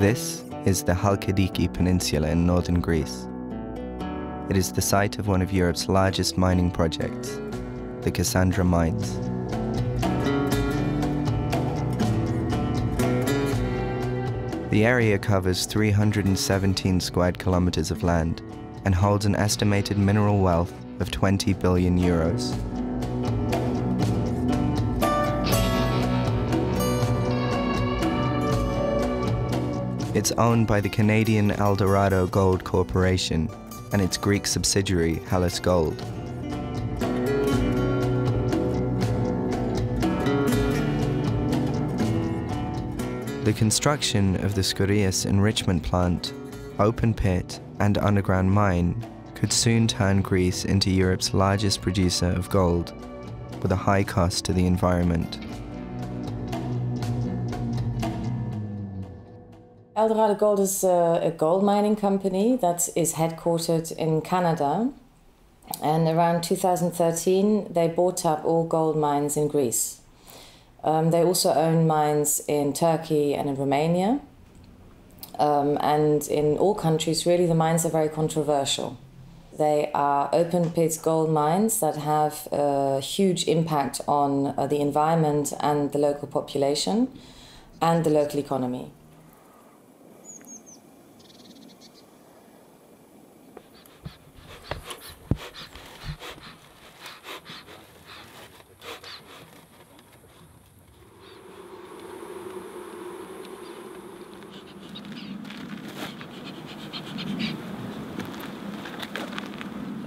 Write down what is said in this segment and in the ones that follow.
This is the Halkidiki Peninsula in northern Greece. It is the site of one of Europe's largest mining projects, the Cassandra Mines. The area covers 317 square kilometers of land and holds an estimated mineral wealth of 20 billion euros. It's owned by the Canadian Eldorado Gold Corporation and its Greek subsidiary, Hellas Gold. The construction of the Skouries enrichment plant, open pit and underground mine could soon turn Greece into Europe's largest producer of gold, with a high cost to the environment. Eldorado Gold is a gold mining company that is headquartered in Canada, and around 2013 they bought up all gold mines in Greece. They also own mines in Turkey and in Romania, and in all countries really the mines are very controversial. They are open pit gold mines that have a huge impact on the environment and the local population and the local economy.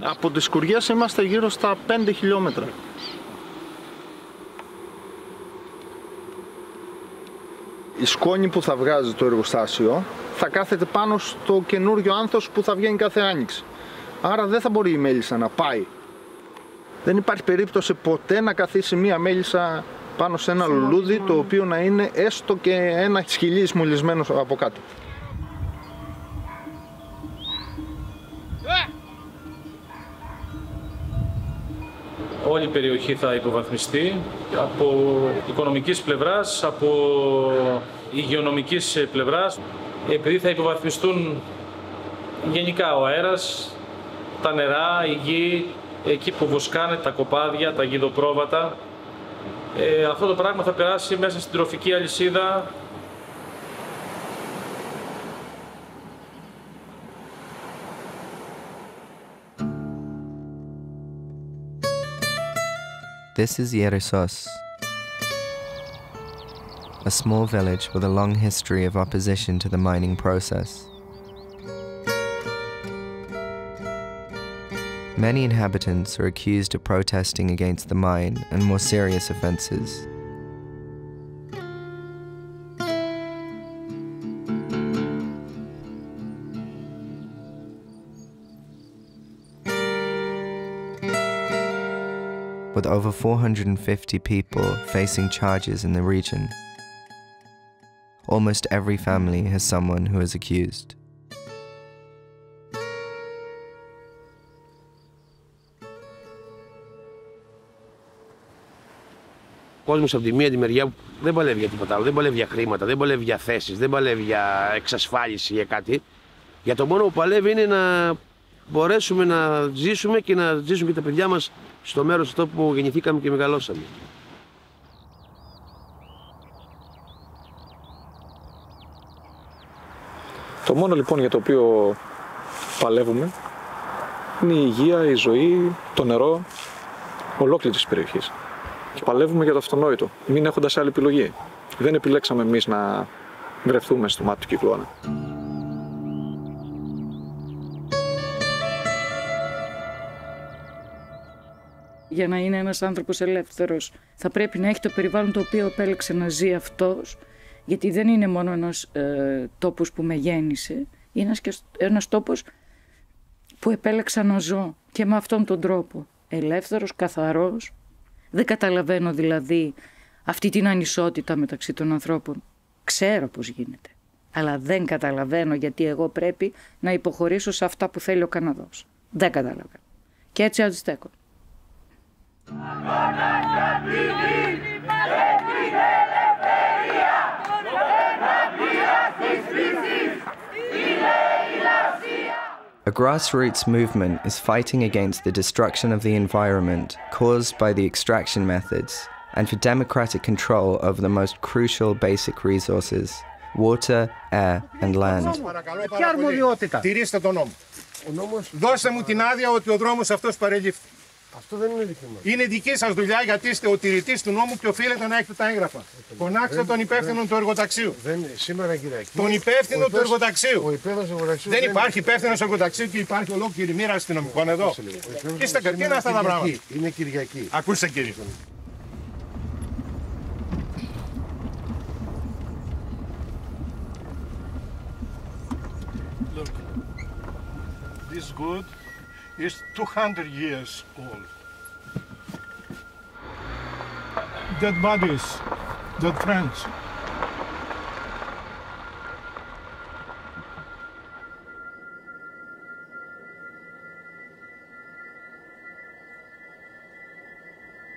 Από τις Σκουριές είμαστε γύρω στα 5 χιλιόμετρα. Η σκόνη που θα βγάζει το εργοστάσιο θα κάθεται πάνω στο καινούριο άνθος που θα βγαίνει κάθε άνοιξη. Άρα δεν θα μπορεί η μέλισσα να πάει. Δεν υπάρχει περίπτωση ποτέ να καθίσει μία μέλισσα πάνω σε ένα λουλούδι το οποίο να είναι έστω και ένα σκυλί μολυσμένο από κάτω. Όλη η περιοχή θα υποβαθμιστεί από οικονομικής πλευράς, από υγειονομικής πλευράς, επειδή θα υποβαθμιστούν γενικά ο αέρας, τα νερά, η γη, εκεί που βοσκάνε τα κοπάδια, τα γηδοπρόβατα. Αυτό το πράγμα θα περάσει μέσα στην τροφική αλυσίδα. This is Yerissos, a small village with a long history of opposition to the mining process. Many inhabitants are accused of protesting against the mine and more serious offences. With over 450 people facing charges in the region, almost every family has someone who is accused. Ο κόσμος από τη μία τη μεριά δεν παλεύει για τίποτα άλλο, δεν παλεύει για χρήματα, δεν παλεύει για θέσεις, δεν παλεύει για εξασφάλιση για κάτι. Για το μόνο που παλεύει είναι να μπορέσουμε να ζήσουμε και να ζήσουν και τα παιδιά μας στο μέρος αυτό που γεννηθήκαμε και μεγαλώσαμε. Το μόνο λοιπόν για το οποίο παλεύουμε είναι η υγεία, η ζωή, το νερό ολόκληρης της περιοχής. Και παλεύουμε για το αυτονόητο, μην έχοντας άλλη επιλογή. Δεν επιλέξαμε εμείς να βρεθούμε στο μάτι του κυκλώνα. Για να είναι ένας άνθρωπος ελεύθερος θα πρέπει να έχει το περιβάλλον το οποίο επέλεξε να ζει αυτός, γιατί δεν είναι μόνο ένας τόπος που με γέννησε, είναι ένας τόπος που επέλεξα να ζω και με αυτόν τον τρόπο, ελεύθερος, καθαρός. Δεν καταλαβαίνω δηλαδή αυτή την ανισότητα μεταξύ των ανθρώπων. Ξέρω πώς γίνεται, αλλά δεν καταλαβαίνω γιατί εγώ πρέπει να υποχωρήσω σε αυτά που θέλει ο Καναδός. Δεν καταλαβαίνω. Και έτσι αντιστέκω. Αγώνα για την ελευθερία, grassroots movement is fighting against the destruction of the environment caused by the extraction methods and for democratic control over the most crucial basic resources, water, air and land. Ποια αρμοδιότητα? Τηρήστε τον νόμο. Δώστε μου την άδεια ότι ο δρόμος αυτός παρελήφθη. Αυτό δεν είναι δική μας. Είναι δική σας δουλειά γιατί είστε ο τηρητής του νόμου και οφείλετε να έχετε τα έγγραφα. Φωνάξτε τον υπεύθυνο του εργοταξίου. Σήμερα, Κυριακή. Τον υπεύθυνο του εργοταξίου. Ο υπεύθυνος του εργοταξίου. Δεν υπάρχει υπεύθυνος εργοταξίου και υπάρχει ολόκληρη μοίρα αστυνομικών εδώ. Τι είναι αυτά τα πράγματα? Είναι Κυριακή. Ακούστε, κύριε. Look, this good is 200 years old. Dead bodies, dead friends.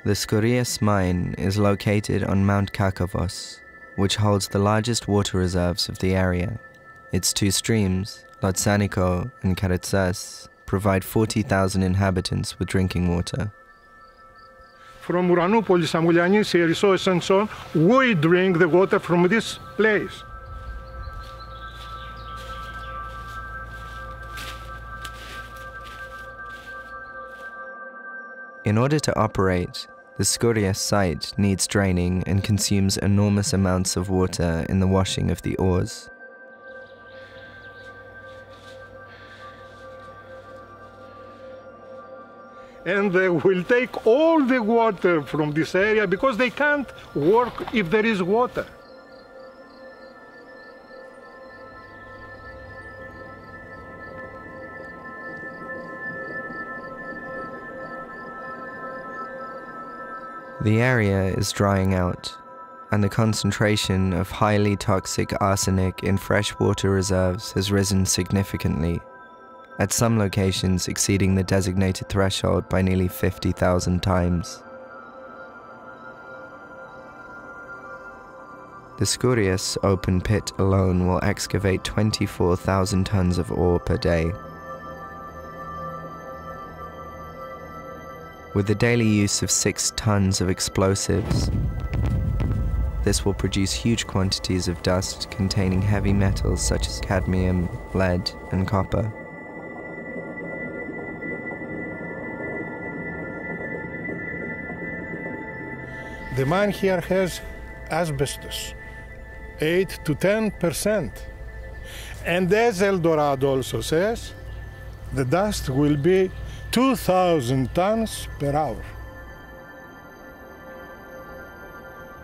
The Skouries mine is located on Mount Kakavos, which holds the largest water reserves of the area. Its two streams, Lotsaniko and Karetsas, provide 40,000 inhabitants with drinking water. From Uranopolis, Amoulianis, Erissos and so on, we drink the water from this place. In order to operate, the Skouries site needs draining and consumes enormous amounts of water in the washing of the ores. And they will take all the water from this area because they can't work if there is water. The area is drying out, and the concentration of highly toxic arsenic in freshwater reserves has risen significantly, at some locations exceeding the designated threshold by nearly 50,000 times. The Skouries open pit alone will excavate 24,000 tons of ore per day. With the daily use of 6 tons of explosives, this will produce huge quantities of dust containing heavy metals such as cadmium, lead, and copper. The mine here has asbestos, 8 to 10%. And as Eldorado also says, the dust will be 2,000 tons per hour.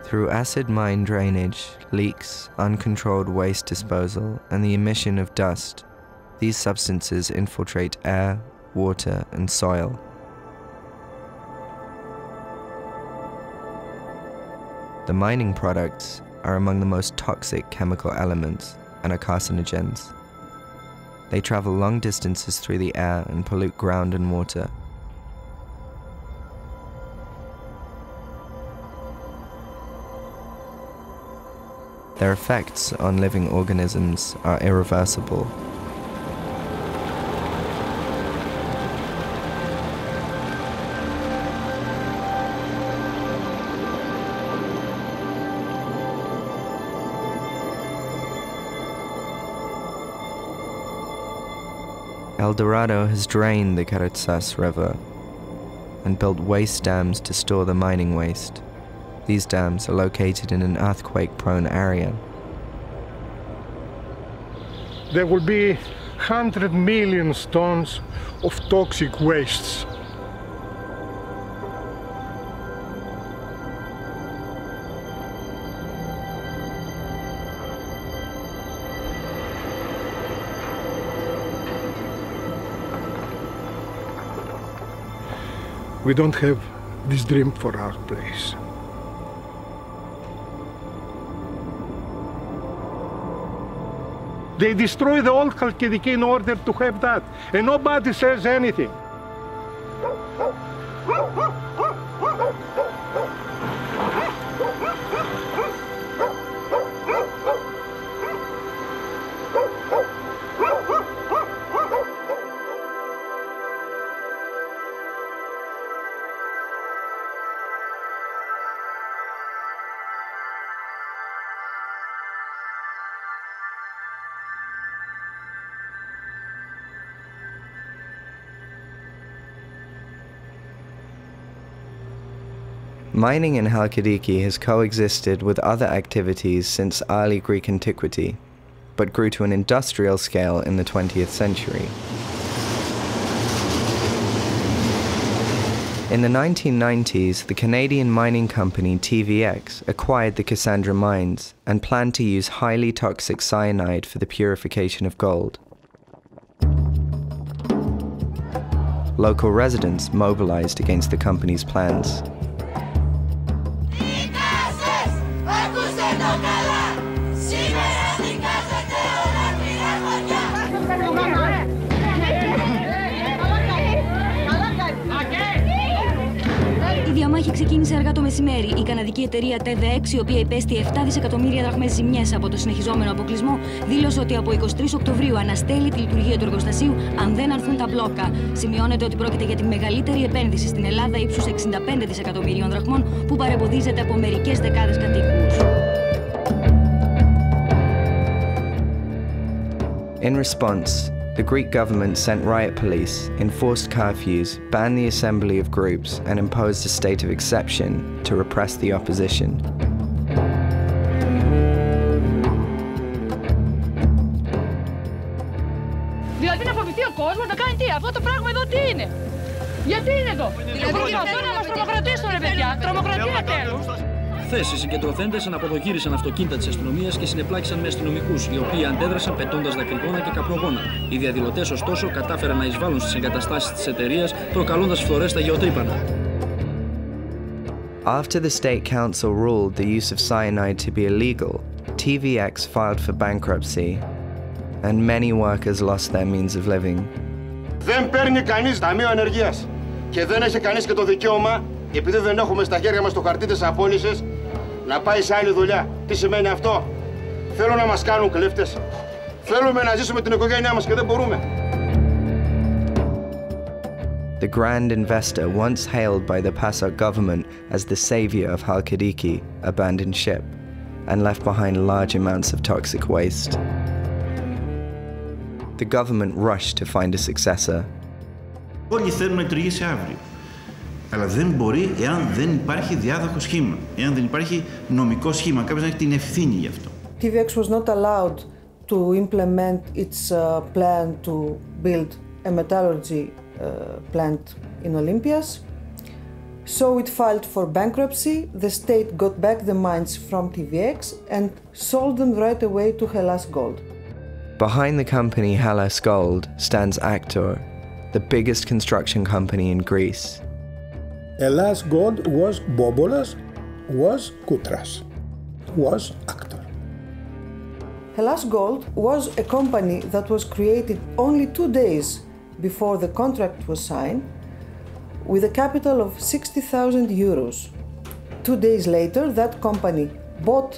Through acid mine drainage, leaks, uncontrolled waste disposal, and the emission of dust, these substances infiltrate air, water, and soil. The mining products are among the most toxic chemical elements and are carcinogens. They travel long distances through the air and pollute ground and water. Their effects on living organisms are irreversible. Eldorado has drained the Karetsas River and built waste dams to store the mining waste. These dams are located in an earthquake-prone area. There will be 100 million tons of toxic wastes. We don't have this dream for our place. They destroy the old Chalkidiki in order to have that, and nobody says anything. Mining in Halkidiki has coexisted with other activities since early Greek antiquity, but grew to an industrial scale in the 20th century. In the 1990s, the Canadian mining company TVX acquired the Cassandra mines and planned to use highly toxic cyanide for the purification of gold. Local residents mobilized against the company's plans. Η διαμάχη ξεκίνησε αργά το μεσημέρι. Η καναδική εταιρεία TVX, η οποία υπέστη 7 δισεκατομμύρια δραχμές ζημιές από το συνεχιζόμενο αποκλεισμό, δήλωσε ότι από 23 Οκτωβρίου αναστέλει τη λειτουργία του εργοστασίου αν δεν αρθούν τα μπλόκα. Σημειώνεται ότι πρόκειται για τη μεγαλύτερη επένδυση στην Ελλάδα ύψους 65 δισεκατομμυρίων δραχμών που παρεμποδίζεται από μερικές δεκάδες κατοίκους. In response, the Greek government sent riot police, enforced curfews, banned the assembly of groups, and imposed a state of exception to repress the opposition. Δηλαδή να φοβηθεί ο κόσμος να κάνει τι, αυτό το πράγμα εδώ τι είναι. Γιατί είναι εδώ. Προσπαθούν να μας τρομοκρατήσουν ρε παιδιά, τρομοκρατία τέλος. Χθες οι συγκεντρωθέντες αναποδογύρισαν αυτοκίνητα της αστυνομίας και συνεπλάκησαν με αστυνομικούς, οι οποίοι αντέδρασαν πετώντας δακρυγόνα και καπνογόνα. Οι διαδηλωτές, ωστόσο, κατάφεραν να εισβάλλουν στις εγκαταστάσεις της εταιρείας, προκαλώντας φθορές στα γεωτρύπανα. After the State Council ruled the use of cyanide to be illegal, TVX filed for bankruptcy, and many workers lost their means of living. Δεν παίρνει κανείς ταμείο ανεργίας και δεν έχει κανείς και το δικαίωμα, επειδή δεν έχουμε στα χέρια μας το χαρτί της απόλυσης, να πάει σε άλλη δουλειά. Τι σημαίνει αυτό? Θέλουν να μας κάνουν κλέφτες. Θέλουμε να ζήσουμε την οικογένειά μας και δεν μπορούμε. The grand investor, once hailed by the PASOK government as the savior of Halkidiki, abandoned ship and left behind large amounts of toxic waste. The government rushed to find a successor. Όλοι θέλουν να λειτουργήσει αύριο. Αλλά δεν μπορεί εάν δεν υπάρχει διάδοχο σχήμα, εάν δεν υπάρχει νομικό σχήμα, κάποιος να έχει την ευθύνη γι' αυτό. TVX was not allowed to implement its plan to build a metallurgy plant in Olympias, so it filed for bankruptcy. The state got back the mines from TVX and sold them right away to Hellas Gold. Behind the company Hellas Gold stands Aktor, the biggest construction company in Greece. Hellas Gold was Bobolas, was Koutras, was Aktor. Hellas Gold was a company that was created only 2 days before the contract was signed, with a capital of 60,000 euros. 2 days later, that company bought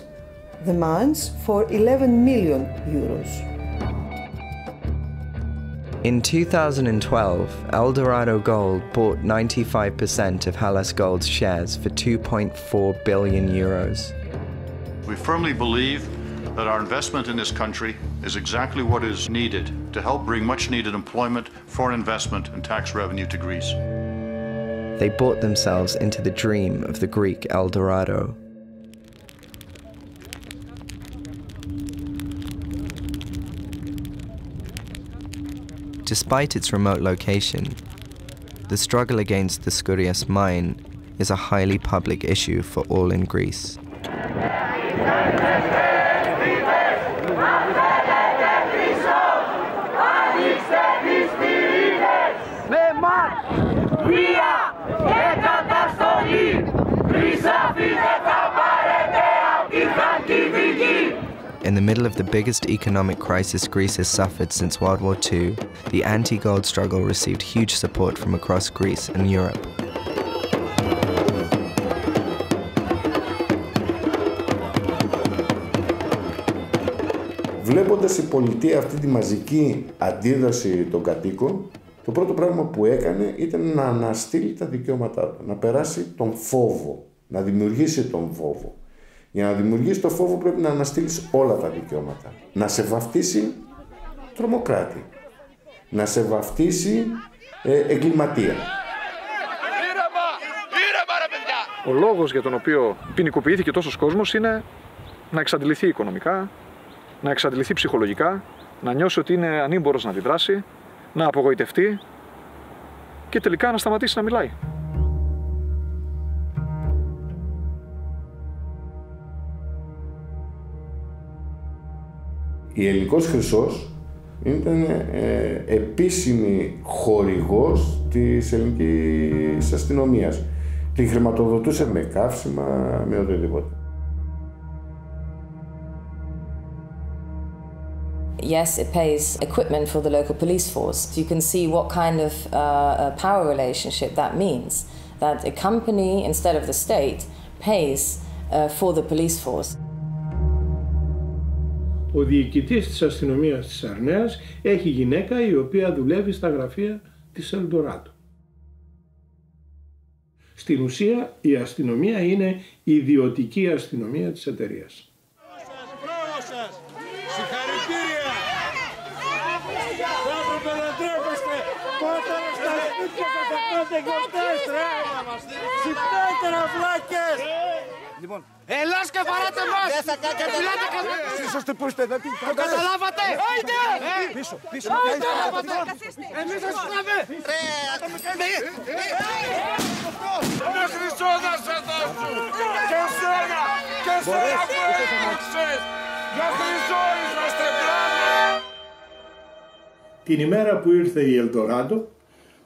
the mines for 11 million euros. In 2012, Eldorado Gold bought 95% of Hellas Gold's shares for 2.4 billion euros. We firmly believe that our investment in this country is exactly what is needed to help bring much needed employment, foreign investment and tax revenue to Greece. They bought themselves into the dream of the Greek Eldorado. Despite its remote location, the struggle against the Skouries mine is a highly public issue for all in Greece. In the middle of the biggest economic crisis Greece has suffered since World War II, the anti-gold struggle received huge support from across Greece and Europe. Βλέποντας η πολιτεία αυτή τη μαζική αντίδραση των κατοίκων, το πρώτο πράγμα που έκανε ήταν να αναστείλει τα δικαιώματά του, να περάσει τον φόβο, να δημιουργήσει τον φόβο. Για να δημιουργήσει τον φόβο πρέπει να αναστείλεις όλα τα δικαιώματα. Να σε βαφτίσει τρομοκράτη, να σε βαφτίσει εγκληματία. Ήρεμα ρε παιδιά! Ο λόγος για τον οποίο ποινικοποιήθηκε τόσος κόσμος είναι να εξαντληθεί οικονομικά, να εξαντληθεί ψυχολογικά, να νιώσει ότι είναι ανήμπορος να αντιδράσει, να απογοητευτεί και τελικά να σταματήσει να μιλάει. Η Ελληνικός Χρυσός ήταν επίσημη χορηγός της ελληνικής αστυνομίας. Την χρηματοδοτούσε με καύσιμα, με οτιδήποτε. Yes, it pays equipment for the local police force. You can see what kind of power relationship that means. That a company, instead of the state, pays for the police force. Ο διοικητής της αστυνομίας της Αρνέας έχει γυναίκα η οποία δουλεύει στα γραφεία της Ελντοράντο. Στην ουσία η αστυνομία είναι η ιδιωτική αστυνομία της εταιρείας. Μπράβο σας! Συγχαρητήρια! Θα έπρεπε να τρέπεστε πότε στα σπίτια σας θα κάνετε γιορτές, ρε! Ξυπνάτε ρε βλάκες! Λοιπόν, Ελλάς και βαράτε μας! Δεν θα κάνετε καλά! Εσείς είστε πώς είστε, δεν το καταλάβατε! Άιντε! Πίσω, πίσω! Εμείς σας φάμε! Με χρυσό να σε δώσουν! Και σένα! Και σένα που έλαξες! Για χρυσό είσαστε μπράβο! Την ημέρα που ήρθε η Ελντοράντο,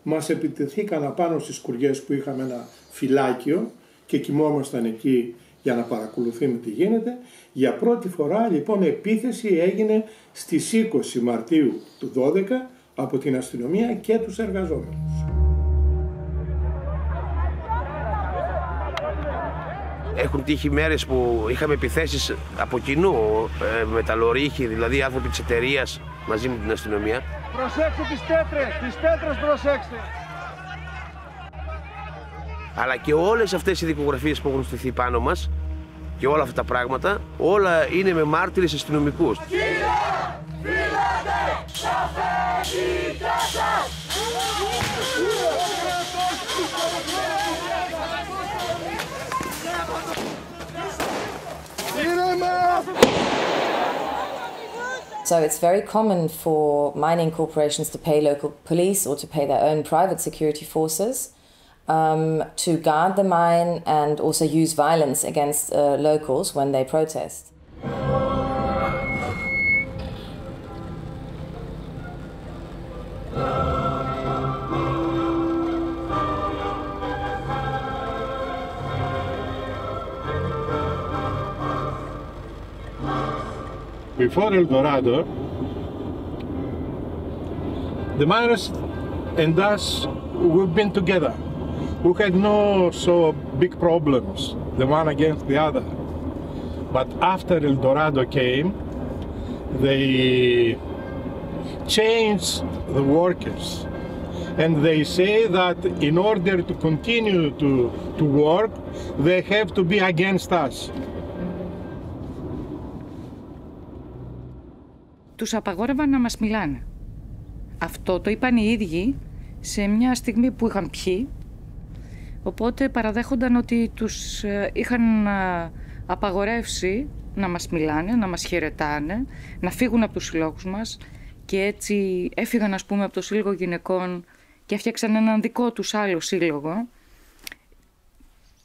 μας επιτεθήκαν απάνω στις σκουριές που είχαμε ένα φυλάκιο και κοιμόμασταν εκεί για να παρακολουθούμε τι γίνεται. Για πρώτη φορά λοιπόν επίθεση έγινε στις 20 Μαρτίου του 12 από την αστυνομία και τους εργαζόμενους. Έχουν τύχει μέρες που είχαμε επιθέσεις από κοινού με τα λορίχη, δηλαδή άνθρωποι της εταιρείας μαζί με την αστυνομία. Προσέξτε τις πέτρες προσέξτε. Αλλά και όλες αυτές οι δικογραφίες που έχουν στηθεί πάνω μας και όλα αυτά τα πράγματα, όλα είναι με μάρτυρες αστυνομικούς. So it's very common for mining corporations to pay local police or to pay their own private security forces to guard the mine and also use violence against locals when they protest. Before Eldorado, the miners and us, we've been together. We had no so big problems, the one against the other. But after Eldorado came, they changed the workers. And they say that in order to continue to work, they have to be against us. Τους απαγόρευαν να μας μιλάνε. Αυτό το είπαν οι ίδιοι σε μια στιγμή που είχαν πιει, οπότε παραδέχονταν ότι τους είχαν απαγορεύσει να μας μιλάνε, να μας χαιρετάνε, να φύγουν από τους συλλόγους μας και έτσι έφυγαν ας πούμε από το Σύλλογο Γυναικών και έφτιαξαν έναν δικό τους άλλο σύλλογο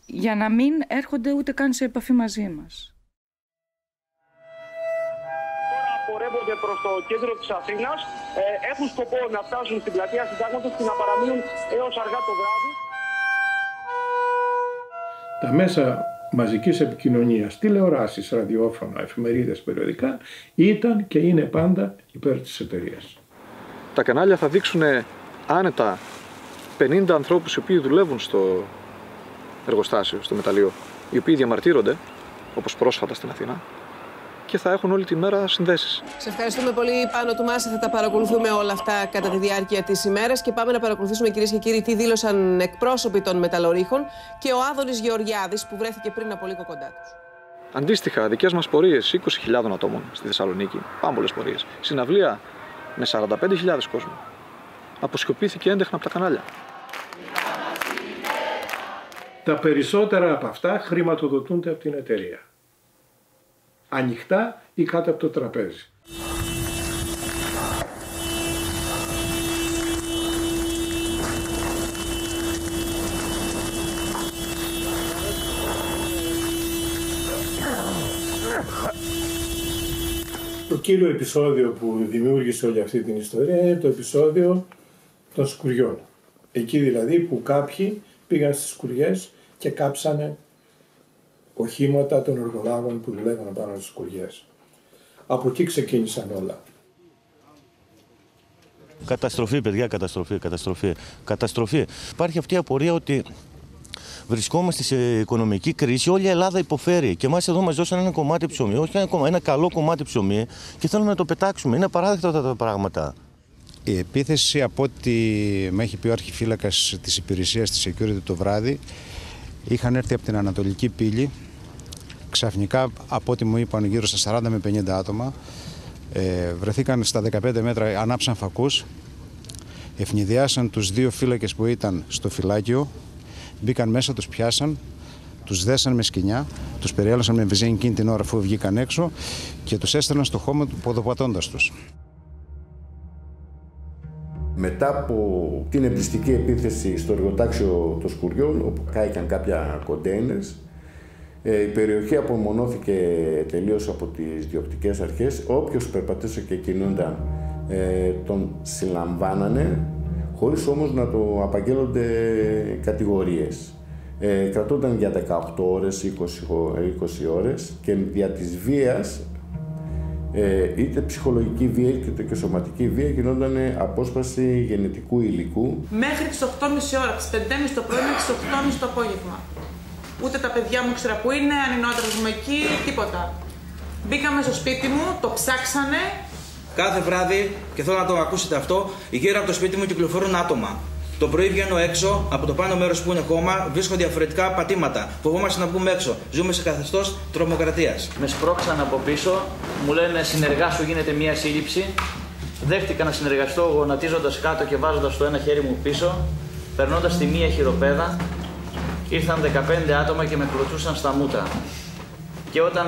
για να μην έρχονται ούτε καν σε επαφή μαζί μας. Πορεύονται προς το κέντρο της Αθήνας, έχουν σκοπό να φτάσουν στην πλατεία Συντάγματος και να παραμείνουν έως αργά το βράδυ. Τα μέσα μαζικής επικοινωνίας, τηλεοράσεις, ραδιόφωνα, εφημερίδες, περιοδικά, ήταν και είναι πάντα υπέρ της εταιρείας. Τα κανάλια θα δείξουν άνετα 50 ανθρώπους οι οποίοι δουλεύουν στο εργοστάσιο, στο μεταλλείο, οι οποίοι διαμαρτύρονται, όπως πρόσφατα στην Αθήνα, και θα έχουν όλη τη μέρα συνδέσεις. Σε ευχαριστούμε πολύ, Πάνο Τουμάση. Θα τα παρακολουθούμε όλα αυτά κατά τη διάρκεια της ημέρας και πάμε να παρακολουθήσουμε, κυρίες και κύριοι, τι δήλωσαν εκπρόσωποι των μεταλλορύχων και ο Άδωνης Γεωργιάδης που βρέθηκε πριν από λίγο κοντά τους. Αντίστοιχα, δικές μας πορείες 20.000 ατόμων στη Θεσσαλονίκη, πάρα πολλές πορείες. Συναυλία με 45.000 κόσμο. Αποσκοπήθηκε έντεχνα από τα κανάλια. Τα περισσότερα από αυτά χρηματοδοτούνται από την εταιρεία. Ανοιχτά ή κάτω από το τραπέζι. Το κύριο επεισόδιο που δημιούργησε όλη αυτή την ιστορία είναι το επεισόδιο των σκουριών. Εκεί δηλαδή που κάποιοι πήγαν στις σκουριές και κάψανε οχήματα των εργολάβων που δουλεύαν πάνω στις σκουριές. Από εκεί ξεκίνησαν όλα. Καταστροφή, παιδιά, καταστροφή. Υπάρχει αυτή η απορία ότι βρισκόμαστε σε οικονομική κρίση, όλη η Ελλάδα υποφέρει και εμάς εδώ μας δώσαν ένα κομμάτι ψωμί, όχι ένα καλό κομμάτι ψωμί και θέλουμε να το πετάξουμε. Είναι απαράδεκτα αυτά τα πράγματα. Η επίθεση, από ό,τι με έχει πει ο αρχιφύλακας της υπηρεσίας της security το βράδυ, είχαν έρθει από την Ανατολική Πύλη. Ξαφνικά, από ό,τι μου είπαν, γύρω στα 40 με 50 άτομα, βρεθήκαν στα 15 μέτρα, ανάψαν φακούς, ευνηδιάσαν τους δύο φύλακες που ήταν στο φυλάκιο, μπήκαν μέσα, τους πιάσαν, τους δέσαν με σκοινιά, τους περιέλασαν με βυζίνη εκείνη την ώρα αφού βγήκαν έξω και τους έστελναν στο χώμα ποδοπατώντας τους. Μετά από την εμπριστική επίθεση στο εργοτάξιο των Σκουριών, όπου κάηκαν κάποια κοντέινερς, η περιοχή απομονώθηκε τελείως από τις διοκτικές αρχές. Όποιος περπατούσε και κινούνταν τον συλλαμβάνανε, χωρίς όμως να το απαγγέλλονται κατηγορίες. Κρατούνταν για 18 ώρες, 20 ώρες και δια της βίας, είτε ψυχολογική βία είτε και σωματική βία, γινόταν απόσπαση γενετικού υλικού. Μέχρι τις 8.30 ώρα, τις 5.30 το πρωί μέχρι τις 8.30 το απόγευμα. Ούτε τα παιδιά μου ήξερα που είναι, αν είναι ο άντρας μου εκεί, τίποτα. Μπήκαμε στο σπίτι μου, το ψάξανε. Κάθε βράδυ, και θέλω να το ακούσετε αυτό, γύρω από το σπίτι μου κυκλοφορούν άτομα. Το πρωί βγαίνω έξω, από το πάνω μέρος που είναι χώμα, βρίσκω διαφορετικά πατήματα. Φοβόμαστε να βγούμε έξω. Ζούμε σε καθεστώς τρομοκρατίας. Με σπρώξαν από πίσω, μου λένε συνεργάσου, γίνεται μια σύλληψη. Δέχτηκα να συνεργαστώ γονατίζοντας κάτω και βάζοντας το ένα χέρι μου πίσω, περνώντας τη μία χειροπέδα. Ήρθαν 15 άτομα και με κλωτσούσαν στα μούτρα. Και όταν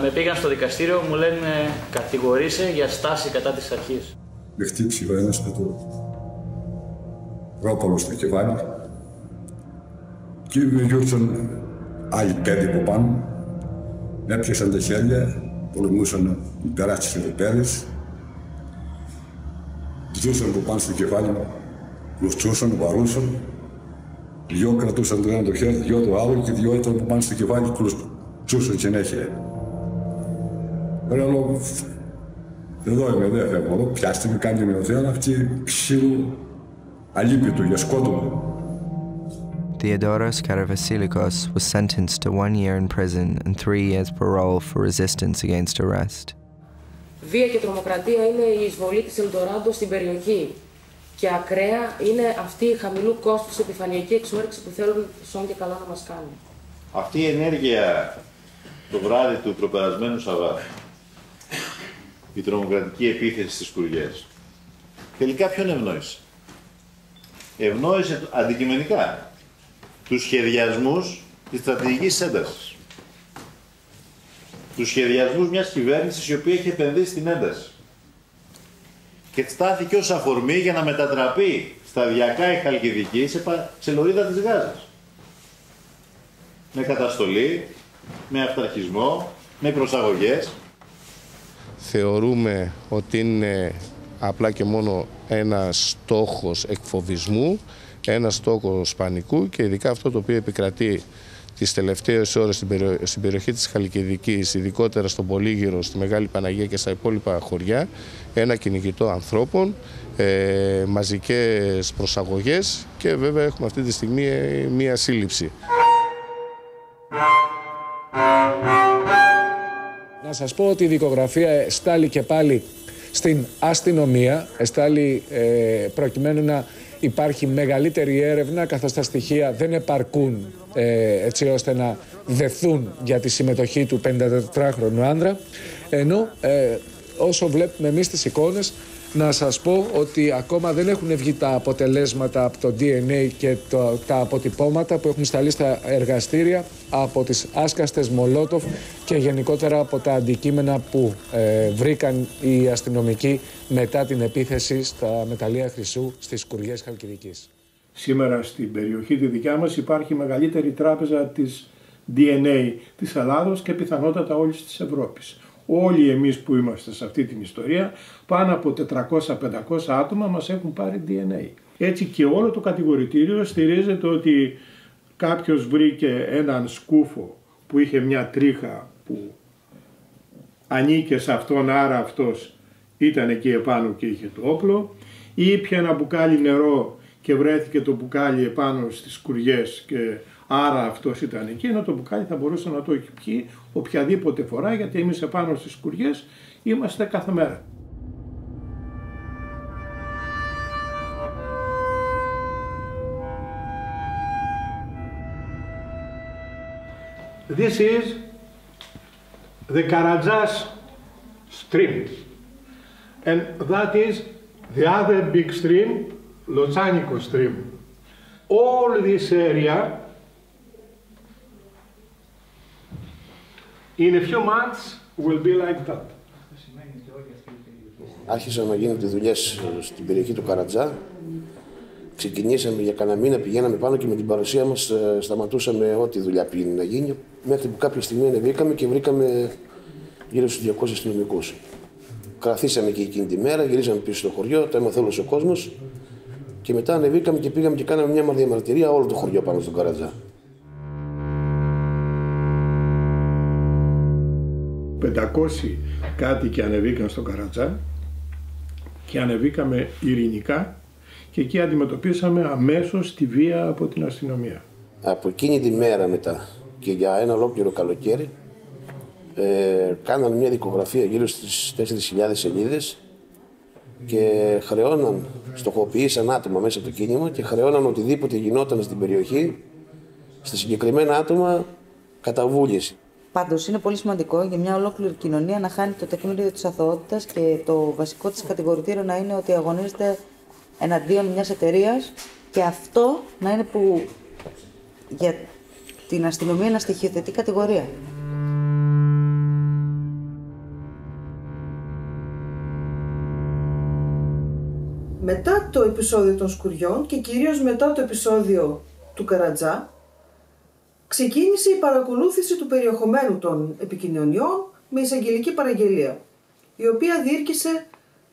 με πήγαν στο δικαστήριο μου λένε κατηγορείσαι για στάση κατά της αρχής. Με χτύψει ο ένας με το ρόπαλο στο κεφάλι και ήρθαν άλλοι 5 από πάνω, με έπιασαν τα χέρια, πολεμούσαν να περάσει τις χειροπέδες, ζούσαν από πάνω στο κεφάλι μου, κλωτσούσαν, βαρούσαν. Δυο κρατούσαν το ένα το χέρι, δυο το άλλο και δυο ήταν από πάνω στο κεφάλι, κλωτσούσαν συνέχεια. Λέω, εδώ είμαι, δεν φεύγω εδώ, πιάστε με, κάντε με ο Θεός, αυτή ξύλου αλίπητο για σκότωμα. Theodoros Karavasilikos was sentenced to 1 year in prison and 3 years parole for resistance against arrest. Βία και τρομοκρατία είναι η εισβολή της Ελντοράντο στην περιοχή. Και ακραία είναι αυτή η χαμηλού κόστους επιφανειακή εξόρυξη που θέλουν σόν και καλά να μας κάνουν. Αυτή η ενέργεια το βράδυ του προπερασμένου Σαββάτου, η τρομοκρατική επίθεση στις Σκουριές, τελικά ποιον ευνόησε? Ευνόησε αντικειμενικά τους σχεδιασμούς της στρατηγικής έντασης. Τους σχεδιασμούς μιας κυβέρνησης η οποία έχει επενδύσει στην ένταση. Και στάθηκε ως αφορμή για να μετατραπεί σταδιακά η Χαλκιδική σε λωρίδα της Γάζας. Με καταστολή, με αυταρχισμό, με προσαγωγές. Θεωρούμε ότι είναι απλά και μόνο ένας στόχος εκφοβισμού, ένας στόχος πανικού και ειδικά αυτό το οποίο επικρατεί τις τελευταίες ώρες στην περιοχή της Χαλκιδικής, ειδικότερα στον Πολύγυρο, στη Μεγάλη Παναγία και στα υπόλοιπα χωριά, ένα κυνηγητό ανθρώπων, μαζικές προσαγωγές και βέβαια έχουμε αυτή τη στιγμή μία σύλληψη. Να σας πω ότι η δικογραφία εστάλει και πάλι στην αστυνομία, εστάλει προκειμένου να υπάρχει μεγαλύτερη έρευνα, καθώς τα στοιχεία δεν επαρκούν έτσι ώστε να δεθούν για τη συμμετοχή του 54χρονου άνδρα, ενώ όσο βλέπουμε εμείς τις εικόνες Να σας πω ότι ακόμα δεν έχουν βγει τα αποτελέσματα από το DNA και τα αποτυπώματα που έχουν σταλεί στα εργαστήρια από τις άσκαστες Μολότοφ και γενικότερα από τα αντικείμενα που βρήκαν οι αστυνομικοί μετά την επίθεση στα μεταλλεία χρυσού στις Σκουριές Χαλκιδικής. Σήμερα στην περιοχή τη δικιά μας υπάρχει η μεγαλύτερη τράπεζα της DNA της Ελλάδος και πιθανότατα όλης της Ευρώπης. Όλοι εμείς που είμαστε σε αυτή την ιστορία, πάνω από 400-500 άτομα μας έχουν πάρει DNA. Έτσι και όλο το κατηγορητήριο στηρίζεται ότι κάποιος βρήκε έναν σκούφο που είχε μια τρίχα που ανήκε σε αυτόν, άρα αυτός ήταν εκεί επάνω και είχε το όπλο, ή ήπια ένα μπουκάλι νερό και βρέθηκε το μπουκάλι επάνω στις σκουριές και άρα αυτός ήταν εκεί, ενώ το μπουκάλι θα μπορούσε να το έχει πιει οποιαδήποτε φορά, γιατί εμείς επάνω στις σκουριές είμαστε κάθε μέρα. This is the Karadzas stream, and that is the other big stream, Lotsaniko stream. All this area in a few months will be like that. Άρχισαν να γίνονται δουλειές στην περιοχή του Καρατζά. Ξεκινήσαμε για κανένα μήνα, πηγαίναμε πάνω και με την παρουσία μας σταματούσαμε ό,τι δουλειά πήγαινε να γίνει. Μέχρι που κάποια στιγμή ανεβήκαμε και βρήκαμε γύρω στους 200 αστυνομικούς. Καθίσαμε και εκείνη τη μέρα, γυρίσαμε πίσω στο χωριό, το έμαθε όλος ο κόσμος και μετά ανεβήκαμε και πήγαμε και κάναμε μια διαμαρτυρία όλο το χωριό πάνω στον Καρατζά. 500 κάτοικοι ανεβήκαν στο Καρατζά και ανεβήκαμε ειρηνικά και εκεί αντιμετωπίσαμε αμέσως τη βία από την αστυνομία. Από εκείνη τη μέρα μετά και για ένα ολόκληρο καλοκαίρι κάναμε μια δικογραφία γύρω στις 4.000 σελίδες και χρεώναν, στοχοποιήσαν άτομα μέσα από το κίνημα και χρεώναν οτιδήποτε γινόταν στην περιοχή στα συγκεκριμένα άτομα καταβούληση. Πάντως είναι πολύ σημαντικό για μια ολόκληρη κοινωνία να χάνει το τεκμήριο της αθωότητας και το βασικό της κατηγορητήριο να είναι ότι αγωνίζεται εναντίον μιας εταιρείας και αυτό να είναι που για την αστυνομία να στοιχειοθετεί κατηγορία. Μετά το επεισόδιο των Σκουριών και κυρίως μετά το επεισόδιο του Καρατζά, ξεκίνησε η παρακολούθηση του περιεχομένου των επικοινωνιών με εισαγγελική παραγγελία, η οποία διήρκησε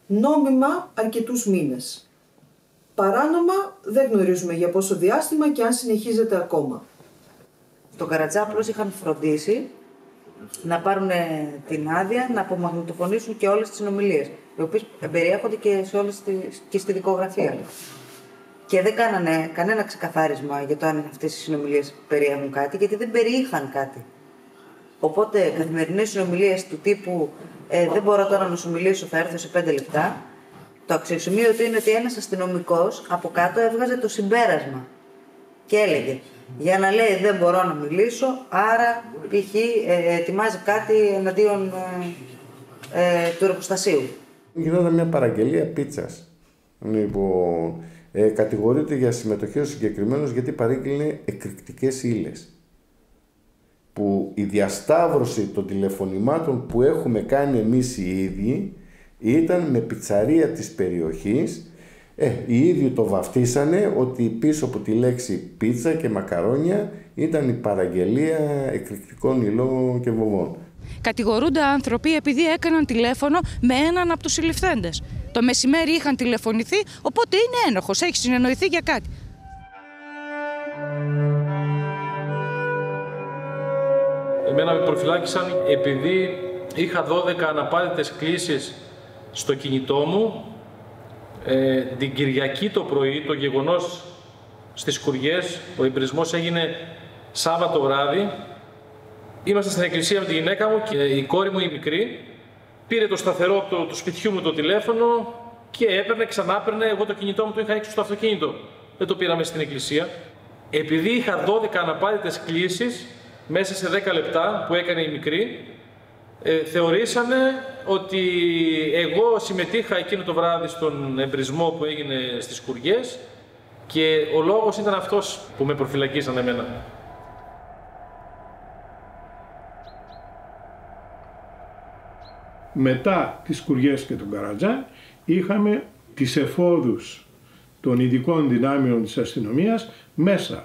νόμιμα αρκετούς μήνες. Παράνομα δεν γνωρίζουμε για πόσο διάστημα και αν συνεχίζεται ακόμα. Στο Καρατζά απλώς είχαν φροντίσει να πάρουν την άδεια να απομαγνητοφωνήσουν και όλες τις συνομιλίες, οι οποίες περιέχονται και στη δικογραφία. Και δεν κάνανε κανένα ξεκαθάρισμα για το αν αυτές οι συνομιλίες περιέχουν κάτι, γιατί δεν περιείχαν κάτι. Οπότε καθημερινές συνομιλίες του τύπου δεν μπορώ τώρα να σου μιλήσω, θα έρθω σε 5 λεπτά. Το αξιοσημείωτο είναι ότι ένας αστυνομικός από κάτω έβγαζε το συμπέρασμα και έλεγε για να λέει δεν μπορώ να μιλήσω, άρα π.χ. ετοιμάζει κάτι εναντίον του εργοστασίου. Γινόταν μια παραγγελία πίτσας. Λοιπόν, κατηγορείται για συμμετοχή ο συγκεκριμένος γιατί παρήγγειλε εκρηκτικές ύλες. Που η διασταύρωση των τηλεφωνημάτων που έχουμε κάνει εμείς οι ίδιοι ήταν με πιτσαρία της περιοχής. Οι ίδιοι το βαφτίσανε ότι πίσω από τη λέξη πίτσα και μακαρόνια ήταν η παραγγελία εκρηκτικών υλών και βομβών. Κατηγορούνται άνθρωποι επειδή έκαναν τηλέφωνο με έναν από τους συλληφθέντες. Το μεσημέρι είχαν τηλεφωνηθεί, οπότε είναι ένοχος, έχει συνεννοηθεί για κάτι. Εμένα με προφυλάκησαν επειδή είχα 12 αναπάντητες κλήσεις στο κινητό μου. Την Κυριακή το πρωί, το γεγονός στις Σκουριές, ο εμπρισμός έγινε Σάββατο βράδυ. Είμαστε στην εκκλησία με τη γυναίκα μου και η κόρη μου η μικρή πήρε το σταθερό από του σπιτιού μου το τηλέφωνο και έπαιρνε, ξανά έπαιρνε. Εγώ το κινητό μου το είχα έξω στο αυτοκίνητο. Δεν το πήραμε στην εκκλησία. Επειδή είχα 12 αναπάντητες κλήσεις μέσα σε 10 λεπτά που έκανε η μικρή, θεωρήσανε ότι εγώ συμμετείχα εκείνο το βράδυ στον εμπρισμό που έγινε στις Σκουριές και ο λόγος ήταν αυτός που με προφυλακίσανε εμένα. Μετά τις Σκουριές και τον Καρατζά είχαμε τις εφόδους των ειδικών δυνάμεων της αστυνομίας μέσα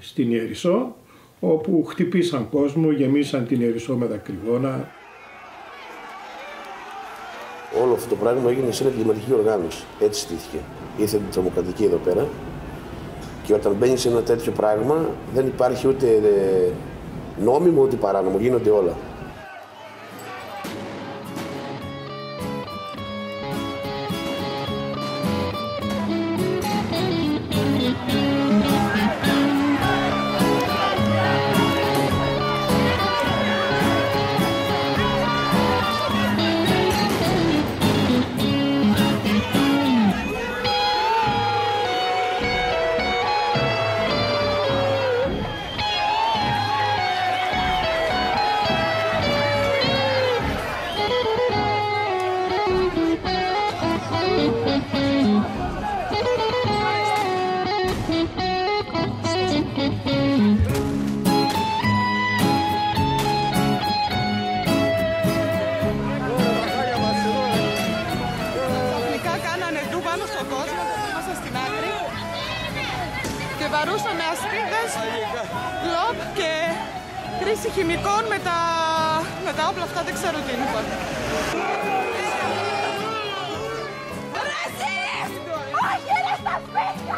στην Ιερισσό, όπου χτυπήσαν κόσμο, γεμίσαν την Ιερισσό με δακρυγόνα. Όλο αυτό το πράγμα έγινε σε μια εγκληματική οργάνωση. Έτσι στήθηκε. Ήρθε την τρομοκρατική εδώ πέρα και όταν μπαίνει σε ένα τέτοιο πράγμα δεν υπάρχει ούτε νόμιμο ούτε παράνομο. Γίνονται όλα. Βαρούσαμε ασπίδες, γκλόπ και χρήση χημικών με τα όπλα αυτά, δεν ξέρω τι είναι. Όχι, είναι στα σπίτια!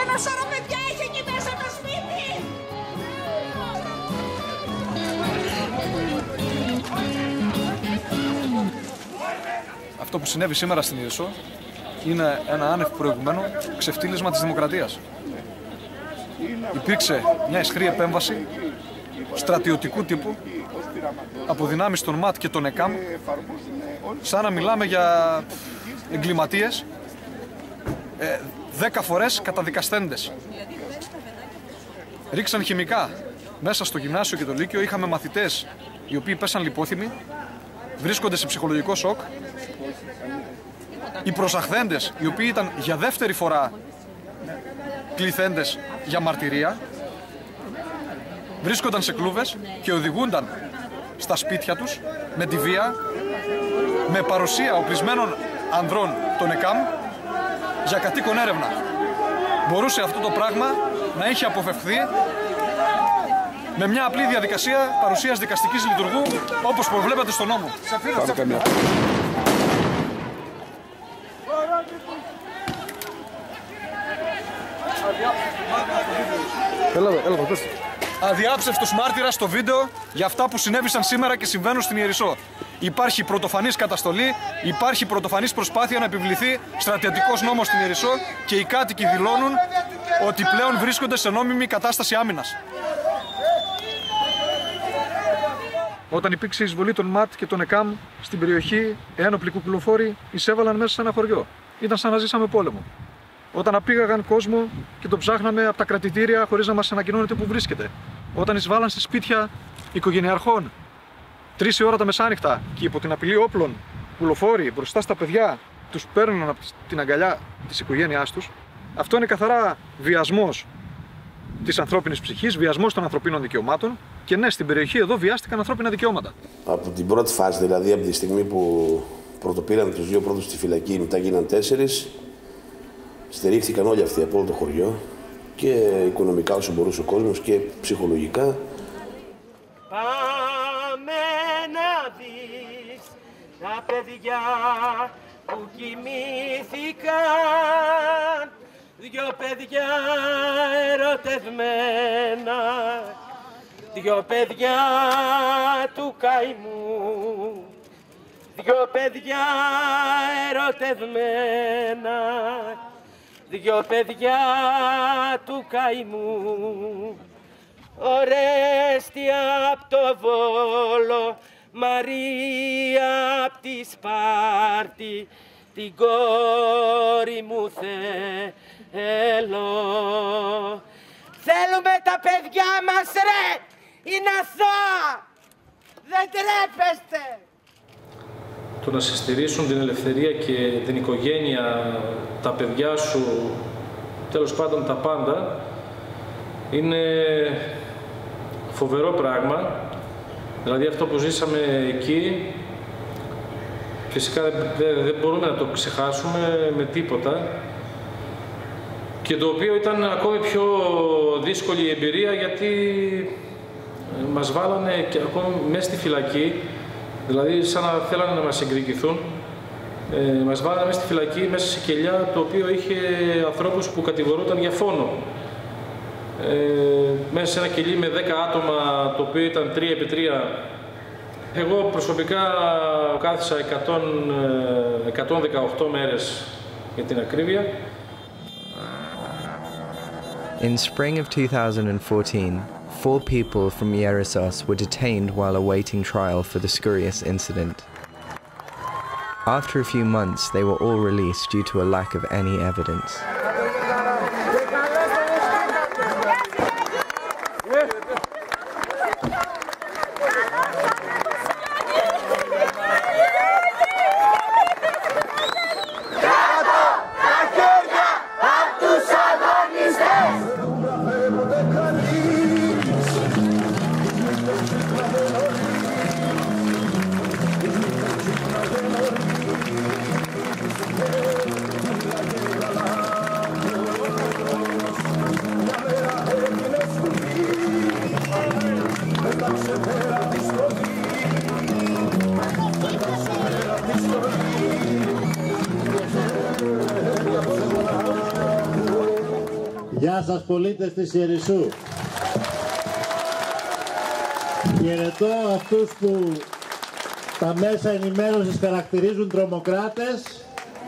Ένα σωρό παιδιά έχει εκεί μέσα το σπίτι! Αυτό που συνέβη σήμερα στην Ιερισσό είναι ένα άνευ προηγουμένο ξεφτύλισμα της δημοκρατίας. Υπήρξε μια αισχρή επέμβαση στρατιωτικού τύπου από δυνάμεις των ΜΑΤ και των ΕΚΑΜ, σαν να μιλάμε για εγκληματίες 10 φορές καταδικασθέντες. Ρίξαν χημικά μέσα στο γυμνάσιο και το λύκειο. Είχαμε μαθητές οι οποίοι πέσαν λιπόθυμοι, βρίσκονται σε ψυχολογικό σοκ. Οι προσαχθέντες, οι οποίοι ήταν για δεύτερη φορά κληθέντες για μαρτυρία, βρίσκονταν σε κλούβες και οδηγούνταν στα σπίτια τους με τη βία, με παρουσία οπλισμένων ανδρών των ΕΚΑΜ για κατοίκον έρευνα. Μπορούσε αυτό το πράγμα να έχει αποφευχθεί με μια απλή διαδικασία παρουσίας δικαστικής λειτουργού, όπως προβλέπεται στον νόμο. Αδιάψευτος μάρτυρας στο βίντεο για αυτά που συνέβησαν σήμερα και συμβαίνουν στην Ιερισσό. Υπάρχει πρωτοφανής καταστολή, υπάρχει πρωτοφανής προσπάθεια να επιβληθεί στρατιωτικός νόμος στην Ιερισσό και οι κάτοικοι δηλώνουν ότι πλέον βρίσκονται σε νόμιμη κατάσταση άμυνας. Όταν υπήρξε η εισβολή των ΜΑΤ και των ΕΚΑΜ στην περιοχή, ένοπλοι κουκουλοφόροι εισέβαλαν μέσα σε ένα χωριό. Ήταν σαν να ζήσαμε πόλεμο. Όταν απήγαγαν κόσμο και το ψάχναμε από τα κρατητήρια χωρίς να μας ανακοινώνεται που βρίσκεται. Όταν εισβάλλαν σε σπίτια οικογενειαρχών, 3 η ώρα τα μεσάνυχτα και υπό την απειλή όπλων, κουλοφόροι μπροστά στα παιδιά τους παίρνουν από την αγκαλιά της οικογένειάς τους, αυτό είναι καθαρά βιασμός της ανθρώπινης ψυχής, βιασμός των ανθρωπίνων δικαιωμάτων. Και ναι, στην περιοχή εδώ βιάστηκαν ανθρώπινα δικαιώματα. Από την πρώτη φάση, δηλαδή από τη στιγμή που πρωτοπήραν τους 2 πρώτους στη φυλακή, μετά γίναν 4, στηρίχθηκαν όλοι αυτοί από όλο το χωριό και οικονομικά όσο μπορούσε ο κόσμος και ψυχολογικά. Πάμε να δεις τα παιδιά που κοιμήθηκαν, 2 παιδιά ερωτευμένα, 2 παιδιά του καημού, 2 παιδιά ερωτευμένα, 2 παιδιά του καημού. Ορέστη απ' το Βόλο, Μαρία απ' τη Σπάρτη, την κόρη μου θέλω. Θέλουμε δικιά μας ρε! Είναι αθώα! Δεν τρέπεστε! Το να σε στηρίσουν την ελευθερία και την οικογένεια, τα παιδιά σου, τέλος πάντων τα πάντα, είναι φοβερό πράγμα. Δηλαδή αυτό που ζήσαμε εκεί, φυσικά δεν μπορούμε να το ξεχάσουμε με τίποτα. Και το οποίο ήταν ακόμη πιο δύσκολη η εμπειρία, γιατί μας βάλανε και ακόμη μέσα στη φυλακή, δηλαδή σαν να θέλανε να μας εκδικηθούν. Μας βάλανε μέσα στη φυλακή, μέσα σε κελιά, το οποίο είχε ανθρώπους που κατηγορούνταν για φόνο. Μέσα σε ένα κελί με 10 άτομα, το οποίο ήταν 3x3. Εγώ προσωπικά κάθισα 118 μέρες για την ακρίβεια. In spring of 2014, 4 people from Yeresos were detained while awaiting trial for the Skouries incident. After a few months, they were all released due to a lack of any evidence. Γεια σας πολίτες της Ιερισσού. Χαιρετώ αυτούς που τα μέσα ενημέρωσης χαρακτηρίζουν τρομοκράτες,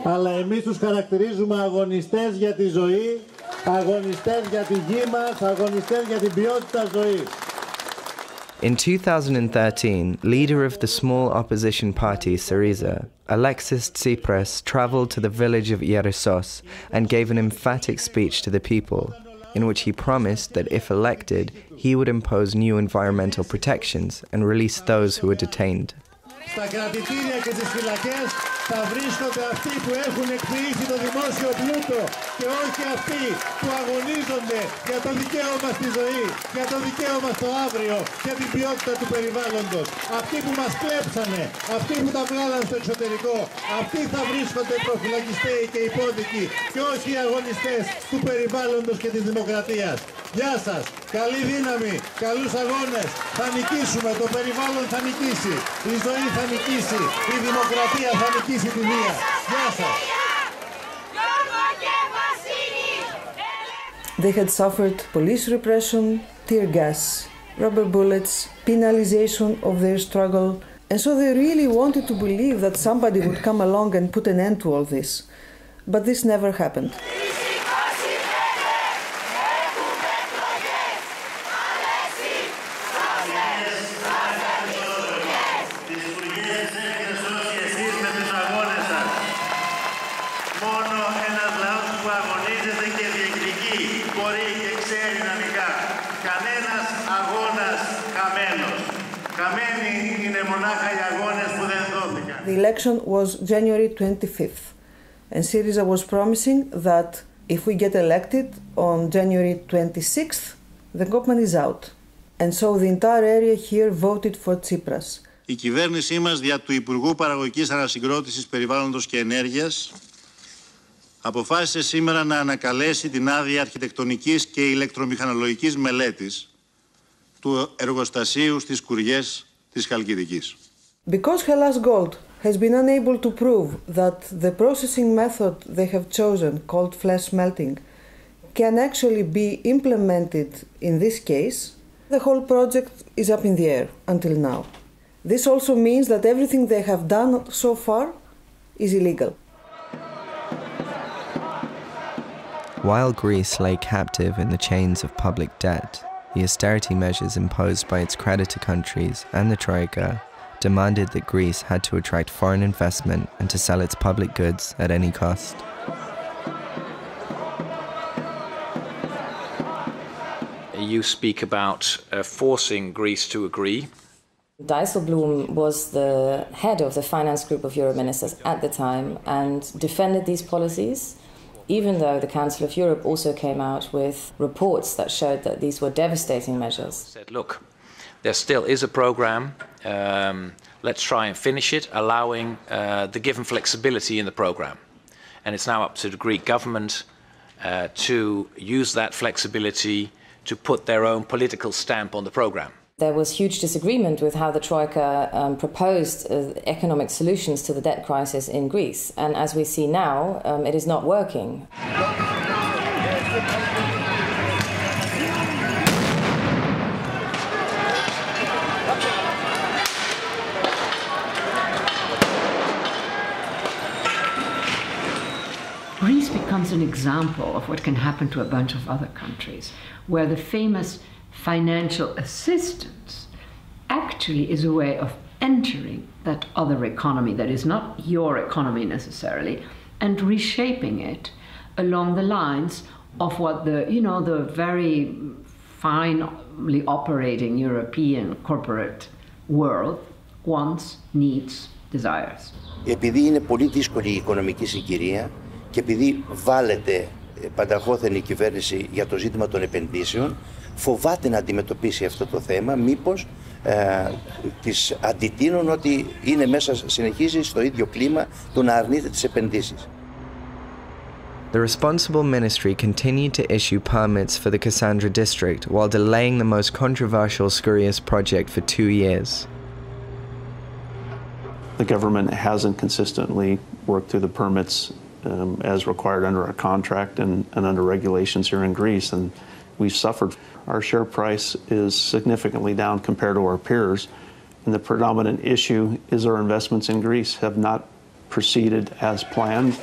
αλλά εμείς τους χαρακτηρίζουμε αγωνιστές για τη ζωή, αγωνιστές για τη γη μας, αγωνιστές για την ποιότητα ζωής. In 2013, leader of the small opposition party Syriza, Alexis Tsipras travelled to the village of Yeresos and gave an emphatic speech to the people, in which he promised that if elected, he would impose new environmental protections and release those who were detained. Στα κρατητήρια και τις φυλακές θα βρίσκονται αυτοί που έχουν εκποιήσει το δημόσιο πλούτο και όχι αυτοί που αγωνίζονται για το δικαίωμα στη ζωή, για το δικαίωμα στο αύριο, για την ποιότητα του περιβάλλοντος. Αυτοί που μας κλέψανε, αυτοί που τα βγάλαν στο εξωτερικό, αυτοί θα βρίσκονται προφυλακιστέοι και υπόδικοι και όχι οι αγωνιστές του περιβάλλοντος και της δημοκρατίας. Γεια σας, καλή δύναμη, καλούς αγώνες, θα νικήσουμε, το περιβάλλον θα νικήσει, η ζωή θα νικήσει, η δημοκρατία θα νικήσει τη βία. Γεια σας. They had suffered police repression, tear gas, rubber bullets, penalization of their struggle, and so they really wanted to believe that somebody would come along and put an end to all this. But this never happened. The election was January 25th, and Syriza was promising that if we get elected on January 26th, the government is out. And so the entire area here voted for Tsipras. Η κυβέρνησή μας δια του Υπουργού Παραγωγικής Ανασυγκρότησης Περιβάλλοντος και Ενέργειας αποφάσισε σήμερα να ανακαλέσει την άδεια αρχιτεκτονικής και ηλεκτρομηχανολογικής μελέτης του εργοστασίου στις Σκουριές της Χαλκιδικής. Because Hellas Gold has been unable to prove that the processing method they have chosen, called flash smelting, can actually be implemented in this case, the whole project is up in the air until now. This also means that everything they have done so far is illegal. While Greece lay captive in the chains of public debt, the austerity measures imposed by its creditor countries and the Troika demanded that Greece had to attract foreign investment and to sell its public goods at any cost. you speak about forcing Greece to agree. Dijsselbloem was the head of the finance group of Euro ministers at the time and defended these policies, even though the Council of Europe also came out with reports that showed that these were devastating measures. Said, look, there still is a program. Let's try and finish it, allowing the given flexibility in the program. And it's now up to the Greek government to use that flexibility to put their own political stamp on the program. There was huge disagreement with how the Troika proposed economic solutions to the debt crisis in Greece. And as we see now, it is not working. Greece becomes an example of what can happen to a bunch of other countries, where the famous financial assistance actually is a way of entering that other economy that is not your economy necessarily and reshaping it along the lines of what the very finely operating European corporate world wants, needs, desires. Επειδή είναι πολύ δύσκολη η οικονομική συγκυρία και επειδή βάλετε πανταχώθεν η κυβέρνηση για το ζήτημα των επενδύσεων, φοβάται να αντιμετωπίσει αυτό το θέμα, μήπως της αντιτείνουν ότι είναι μέσα, συνεχίζει στο ίδιο κλίμα του να αρνείται τις επενδύσεις. The responsible ministry continued to issue permits for the Cassandra district while delaying the most controversial Skouries project for 2 years. The government hasn't consistently worked through the permits as required under our contract and under regulations here in Greece, and we've suffered. Our share price is significantly down compared to our peers, and the predominant issue is our investments in Greece have not proceeded as planned.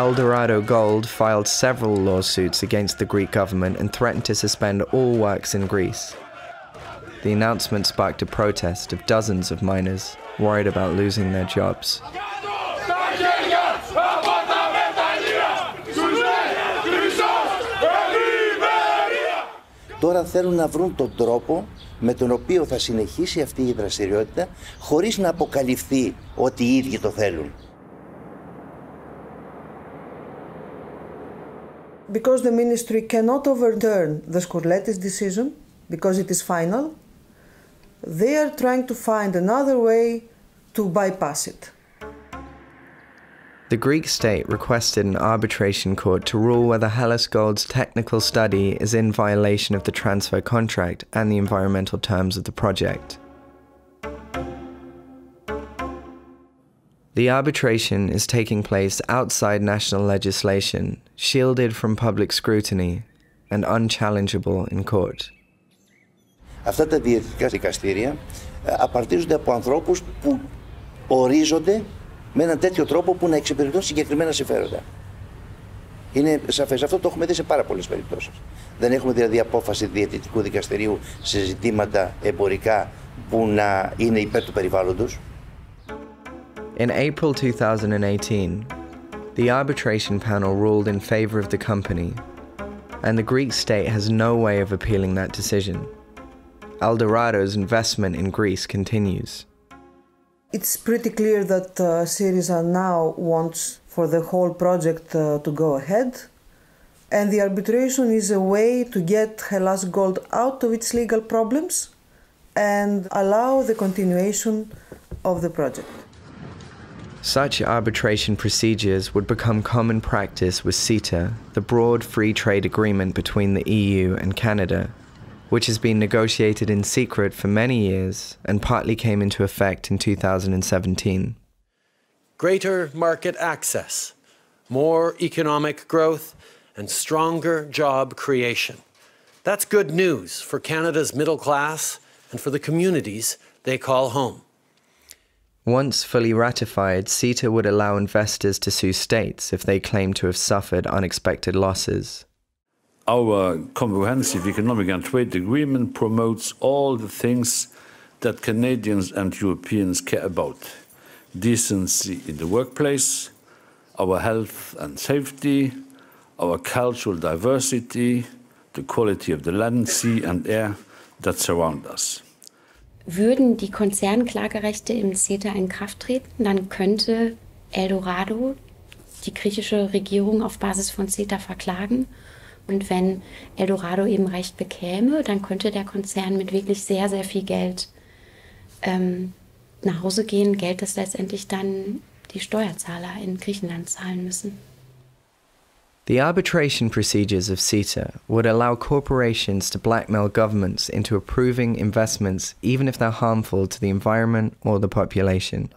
Eldorado Gold filed several lawsuits against the Greek government and threatened to suspend all works in Greece. The announcement sparked a protest of dozens of miners worried about losing their jobs. Τώρα θέλουν να βρουν τον τρόπο με τον οποίο θα συνεχίσει αυτή η δραστηριότητα χωρίς να αποκαλυφθεί ότι οι ίδιοι το θέλουν. Because the ministry cannot overturn the Skurletis decision, because it is final, they are trying to find another way to bypass it. The Greek state requested an arbitration court to rule whether Hellas Gold's technical study is in violation of the transfer contract and the environmental terms of the project. The arbitration is taking place outside national legislation, shielded from public scrutiny, and unchallengeable in court. Αυτά τα διαιτητικά δικαστήρια απαρτίζονται από ανθρώπους που ορίζονται με έναν τέτοιο τρόπο που να εξυπηρετούν συγκεκριμένα συμφέροντα. Είναι σαφές. Αυτό το έχουμε δει σε πάρα πολλές περιπτώσεις. Δεν έχουμε δηλαδή απόφαση διαιτητικού δικαστηρίου σε ζητήματα εμπορικά που να είναι υπέρ του περιβάλλοντος. In April 2018, the arbitration panel ruled in favor of the company, and the Greek state has no way of appealing that decision. Eldorado's investment in Greece continues. It's pretty clear that Syriza now wants for the whole project to go ahead, and the arbitration is a way to get Hellas Gold out of its legal problems and allow the continuation of the project. Such arbitration procedures would become common practice with CETA, the broad free trade agreement between the EU and Canada, which has been negotiated in secret for many years and partly came into effect in 2017. Greater market access, more economic growth, and stronger job creation. That's good news for Canada's middle class and for the communities they call home. Once fully ratified, CETA would allow investors to sue states if they claim to have suffered unexpected losses. Our comprehensive economic and trade agreement promotes all the things that Canadians and Europeans care about. Decency in the workplace, our health and safety, our cultural diversity, the quality of the land, sea and air that surround us. Würden die Konzernklagerechte im CETA in Kraft treten, dann könnte Eldorado die griechische Regierung auf Basis von CETA verklagen. Und wenn Eldorado eben Recht bekäme, dann könnte der Konzern mit wirklich sehr, sehr viel Geld nach Hause gehen. Geld, das letztendlich dann die Steuerzahler in Griechenland zahlen müssen. The arbitration procedures of CETA would allow corporations to blackmail governments into approving investments even if they're harmful to the environment or the population.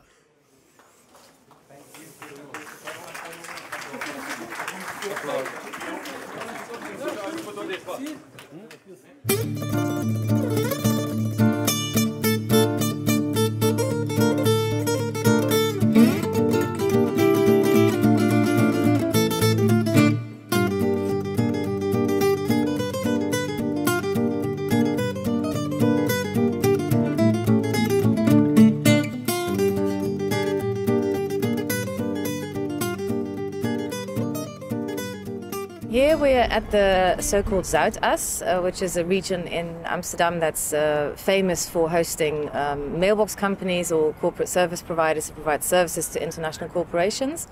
Here we are at the so-called Zuidas, which is a region in Amsterdam that's famous for hosting mailbox companies or corporate service providers who provide services to international corporations.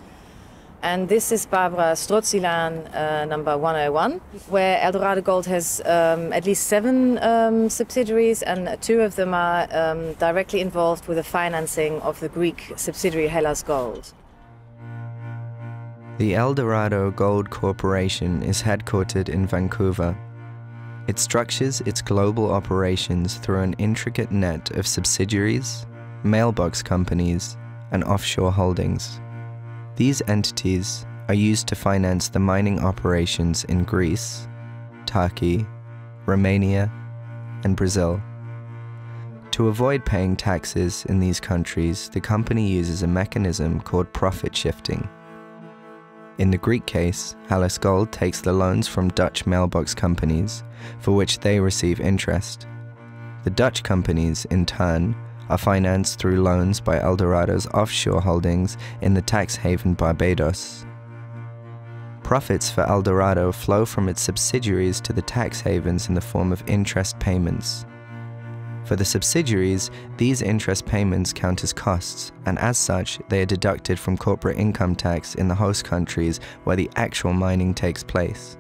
And this is Barbara Strozzilaan, number 101, where Eldorado Gold has at least 7 subsidiaries, and 2 of them are directly involved with the financing of the Greek subsidiary Hellas Gold. The Eldorado Gold Corporation is headquartered in Vancouver. It structures its global operations through an intricate net of subsidiaries, mailbox companies, and offshore holdings. These entities are used to finance the mining operations in Greece, Turkey, Romania, and Brazil. To avoid paying taxes in these countries, the company uses a mechanism called profit shifting. In the Greek case, Hellas Gold takes the loans from Dutch mailbox companies, for which they receive interest. The Dutch companies, in turn, are financed through loans by Eldorado's offshore holdings in the tax haven Barbados. Profits for Eldorado flow from its subsidiaries to the tax havens in the form of interest payments. For the subsidiaries, these interest payments count as costs, and as such, they are deducted from corporate income tax in the host countries where the actual mining takes place.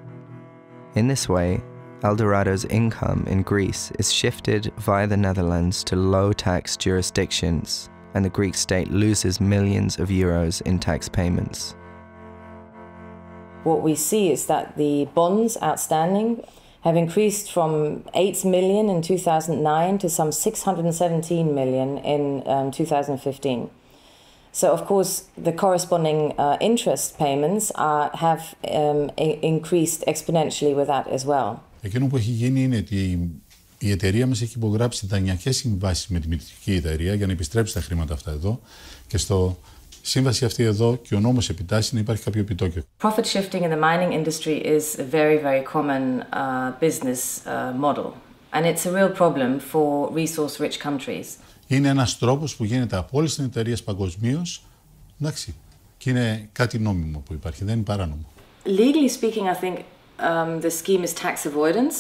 In this way, Eldorado's income in Greece is shifted via the Netherlands to low-tax jurisdictions, and the Greek state loses millions of euros in tax payments. What we see is that the bonds outstanding have increased from 8 million in 2009 to some 617 million in 2015. So, of course, the corresponding interest payments have increased exponentially with that as well. Εκείνο που έχει γίνει είναι ότι η εταιρεία μας έχει υπογράψει δανειακές συμβάσεις με τη μητρική εταιρεία για να επιστρέψει τα χρήματα αυτά εδώ, και στο σύμβαση αυτή εδώ και ο νόμος επιτάσσει να υπάρχει κάποιο επιτόκιο. Profit shifting in the mining industry is a very, very common business model, and it's a real problem for resource-rich countries. Είναι ένας τρόπος που γίνεται από όλες τις εταιρείες παγκοσμίως, εντάξει, και είναι κάτι νόμιμο που υπάρχει, δεν είναι παράνομο. Legally speaking, I think the scheme is tax avoidance,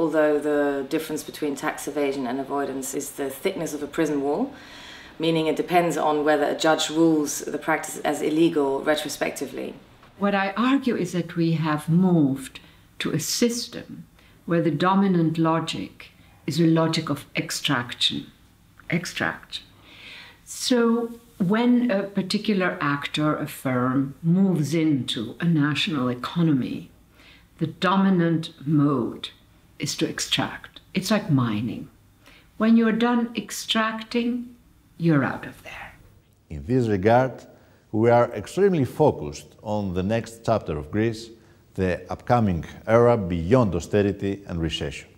although the difference between tax evasion and avoidance is the thickness of a prison wall, meaning it depends on whether a judge rules the practice as illegal retrospectively. What I argue is that we have moved to a system where the dominant logic is a logic of extraction. So when a particular actor, a firm, moves into a national economy, the dominant mode is to extract. It's like mining. When you're done extracting, you're out of there. In this regard, we are extremely focused on the next chapter of Greece, the upcoming era beyond austerity and recession.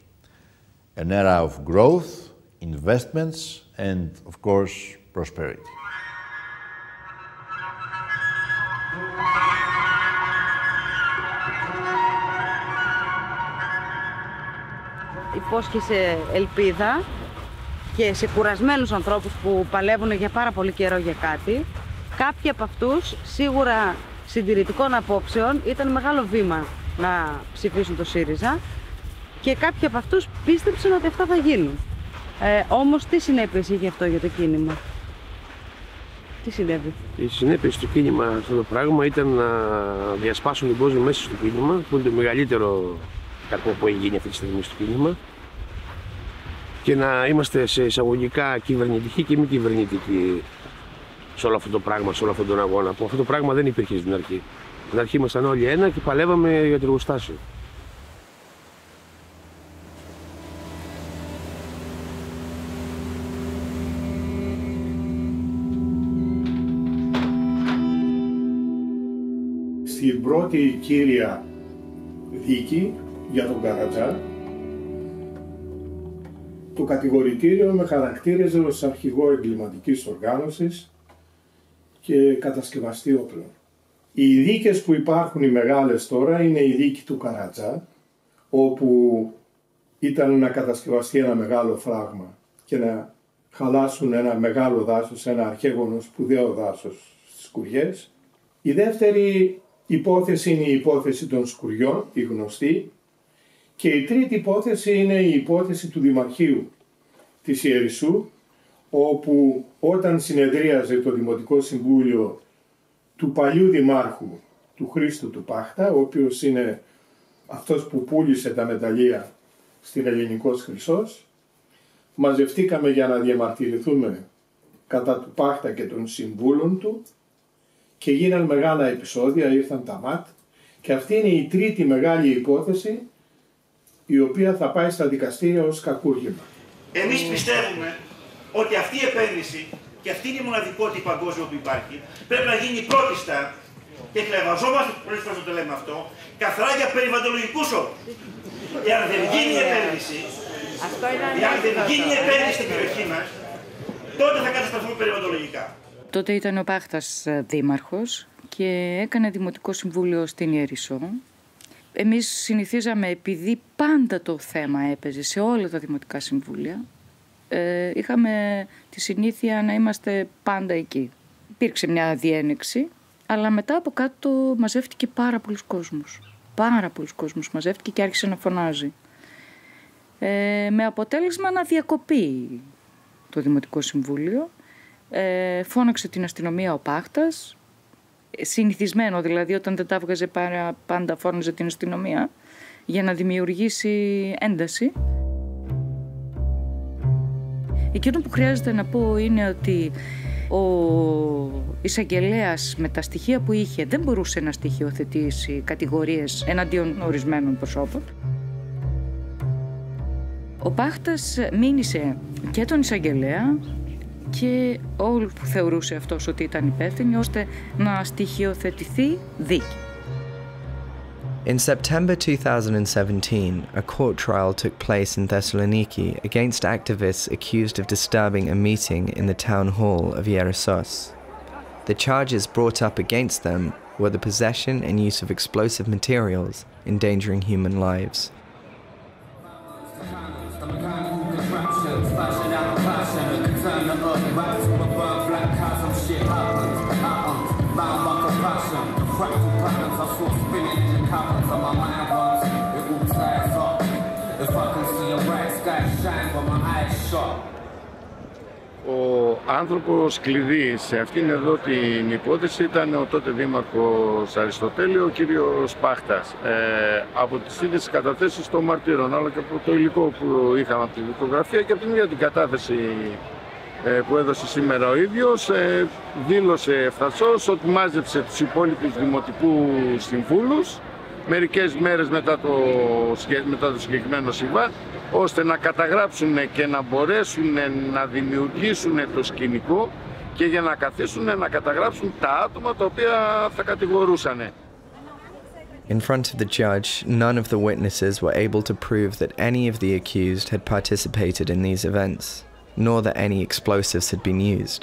An era of growth, investments, and, of course, prosperity. Υπόσχεσαι ελπίδα και σε κουρασμένους ανθρώπους που παλεύουν για πάρα πολύ καιρό για κάτι. Κάποιοι από αυτούς σίγουρα συντηρητικών απόψεων ήταν μεγάλο βήμα να ψηφίσουν το ΣΥΡΙΖΑ και κάποιοι από αυτούς πίστεψαν ότι αυτά θα γίνουν. Όμως τι συνέπειες είχε αυτό για το κίνημα? Τι συνέβη? Οι συνέπειες του κίνημα αυτό το πράγμα ήταν να διασπάσουν τον κόσμο μέσα στο κίνημα, που είναι το μεγαλύτερο κακό που έχει γίνει αυτή τη στιγμή στο κίνημα, και να είμαστε σε εισαγωγικά κυβερνητικοί και μη κυβερνητικοί σε όλο αυτό το πράγμα, σε όλο αυτόν τον αγώνα. Που αυτό το πράγμα δεν υπήρχε στην αρχή. Στην αρχή ήμασταν όλοι ένα και παλεύαμε για το εργοστάσιο. Στην πρώτη κύρια δίκη για τον Καρατζά, το κατηγορητήριο με χαρακτήριζε ως αρχηγό εγκληματικής οργάνωσης και κατασκευαστή όπλων. Οι δίκες που υπάρχουν οι μεγάλες τώρα είναι η δίκη του Καρατζά, όπου ήταν να κατασκευαστεί ένα μεγάλο φράγμα και να χαλάσουν ένα μεγάλο δάσος, ένα αρχαίγωνο σπουδαίο δάσος στις Σκουριές. Η δεύτερη υπόθεση είναι η υπόθεση των Σκουριών, η γνωστή, και η τρίτη υπόθεση είναι η υπόθεση του Δημαρχείου της Ιερισσού, όπου όταν συνεδρίαζε το Δημοτικό Συμβούλιο του παλιού Δημάρχου, του Χρήστου του Πάχτα, ο οποίος είναι αυτός που πούλησε τα μεταλλεία στην Ελληνικός Χρυσός, μαζευτήκαμε για να διαμαρτυρηθούμε κατά του Πάχτα και των συμβούλων του και γίναν μεγάλα επεισόδια, ήρθαν τα ΜΑΤ, και αυτή είναι η τρίτη μεγάλη υπόθεση η οποία θα πάει στα δικαστήρια ως κακούργημα. Εμείς πιστεύουμε ότι αυτή η επένδυση, και αυτή είναι η μοναδικότητα παγκόσμια που υπάρχει, πρέπει να γίνει πρώτιστα και κλεβαζόμαστε πολλές φορές να το λέμε αυτό, καθαρά για περιβαλλοντολογικούς όρους. Εάν δεν γίνει η επένδυση, στην περιοχή μας, τότε θα κατασταθούμε περιβαλλοντολογικά. Τότε ήταν ο Πάχτας δήμαρχος και έκανε δημοτικό συμβούλιο στην Ιερισσό. Εμείς συνηθίζαμε, επειδή πάντα το θέμα έπαιζε σε όλα τα δημοτικά συμβούλια, είχαμε τη συνήθεια να είμαστε πάντα εκεί. Υπήρξε μια διένεξη, αλλά μετά από κάτω μαζεύτηκε πάρα πολλούς κόσμος. Πάρα πολλούς κόσμος μαζεύτηκε και άρχισε να φωνάζει. Με αποτέλεσμα να διακοπεί το Δημοτικό Συμβούλιο. Φώναξε την αστυνομία ο Πάχτας. Συνηθισμένο δηλαδή, όταν δεν τα έβγαζε πάντα φώναζε την αστυνομία για να δημιουργήσει ένταση. Εκείνο που χρειάζεται να πω είναι ότι ο εισαγγελέας με τα στοιχεία που είχε δεν μπορούσε να στοιχειοθετήσει κατηγορίες εναντίον ορισμένων προσώπων. Ο Πάχτας μήνυσε και τον εισαγγελέα και όλους που θεωρούσε αυτός ότι ήταν υπεύθυνοι, ώστε να στοιχειοθετηθεί δίκη. In September 2017, a court trial took place in Thessaloniki against activists accused of disturbing a meeting in the town hall of Yerissos. The charges brought up against them were the possession and use of explosive materials endangering human lives. Ο άνθρωπος κλειδί σε αυτήν εδώ την υπόθεση ήταν ο τότε δήμαρχος Αριστοτέλειο, ο κύριος Πάχτας. Από τις ίδιες καταθέσεις των μαρτύρων, αλλά και από το υλικό που είχαμε από τη δικογραφία και από την ίδια την κατάθεση που έδωσε σήμερα ο ίδιος, δήλωσε ευθαρσώς ότι μάζεψε τους υπόλοιπους δημοτικού συμβούλους μερικές μέρες μετά το συγκεκριμένο συμβάν, ώστε να καταγράψουν και να μπορέσουν να δημιουργήσουν το σκηνικό και για να καθίσουν να καταγράψουν τα άτομα τα οποία θα κατηγορούσαν. In front of the judge, none of the witnesses were able to prove that any of the accused had participated in these events, nor that any explosives had been used.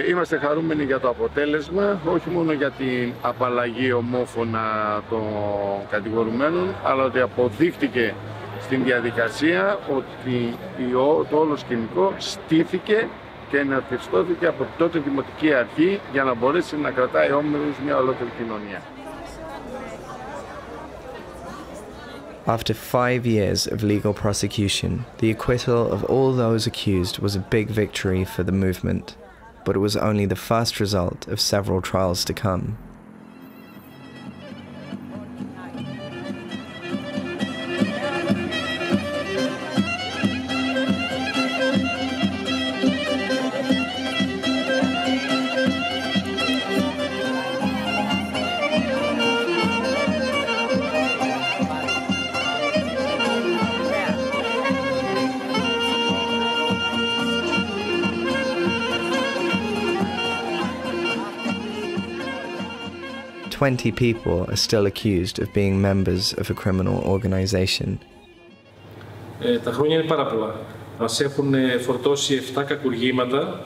Είμαστε χαρούμενοι για το αποτέλεσμα, όχι μόνο για την απαλλαγή ομόφωνα των κατηγορουμένων, αλλά ότι αποδείχτηκε στην διαδικασία ότι το όλο σκηνικό στήθηκε και εναρχιστώθηκε από τότε Δημοτική Αρχή για να μπορέσει να κρατάει όμοιρους μια ολόκληρη κοινωνία. After 5 years of legal prosecution, the acquittal of all those accused was a big victory for the movement, but it was only the first result of several trials to come. Twenty people are still accused of being members of a criminal organization. Τα χρόνια είναι πάρα πολλά. Μας έχουν φορτώσει 7 κακουργήματα,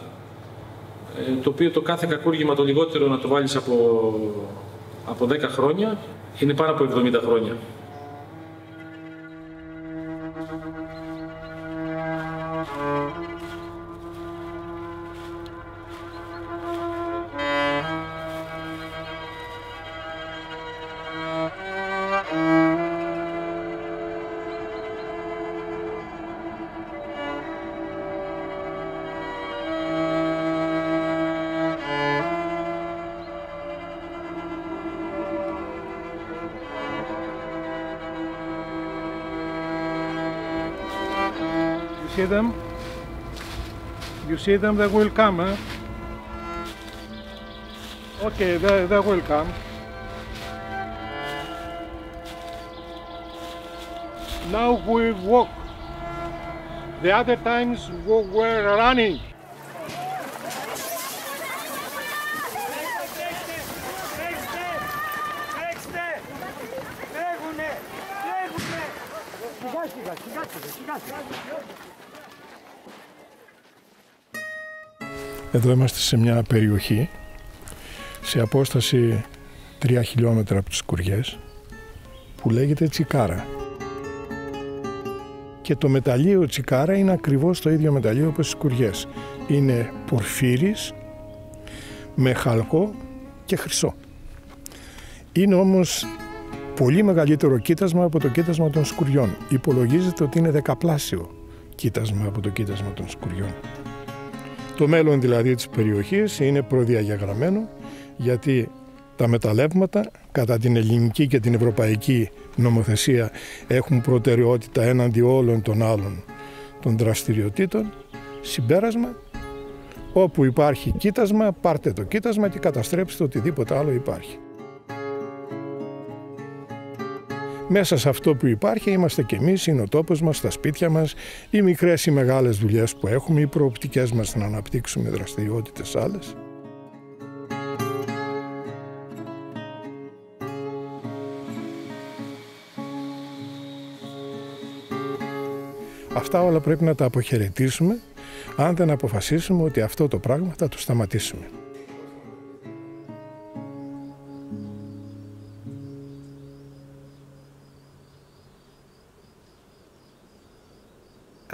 το οποίο το κάθε κακούργημα το λιγότερο να το βάλεις από 10 χρόνια, είναι πάνω από 70 χρόνια. See them? You see them, they will come, eh? Okay, they will come. Now we walk. The other times we were running. Εδώ είμαστε σε μια περιοχή σε απόσταση 3 χιλιόμετρα από τις Σκουριές που λέγεται Τσικάρα. Και το μεταλλείο Τσικάρα είναι ακριβώς το ίδιο μεταλλείο όπως οι Σκουριές. Είναι πορφύρης με χαλκό και χρυσό. Είναι όμως πολύ μεγαλύτερο κοίτασμα από το κοίτασμα των Σκουριών. Υπολογίζεται ότι είναι δεκαπλάσιο κοίτασμα από το κοίτασμα των Σκουριών. Το μέλλον δηλαδή της περιοχής είναι προδιαγεγραμμένο, γιατί τα μεταλλεύματα κατά την ελληνική και την ευρωπαϊκή νομοθεσία έχουν προτεραιότητα έναντι όλων των άλλων των δραστηριοτήτων. Συμπέρασμα, όπου υπάρχει κοίτασμα, πάρτε το κοίτασμα και καταστρέψτε οτιδήποτε άλλο υπάρχει. Μέσα σε αυτό που υπάρχει είμαστε κι εμείς, είναι ο τόπος μας, τα σπίτια μας, οι μικρές ή μεγάλες δουλειές που έχουμε, οι προοπτικές μας να αναπτύξουμε δραστηριότητες άλλες. Αυτά όλα πρέπει να τα αποχαιρετήσουμε, αν δεν αποφασίσουμε ότι αυτό το πράγμα θα το σταματήσουμε.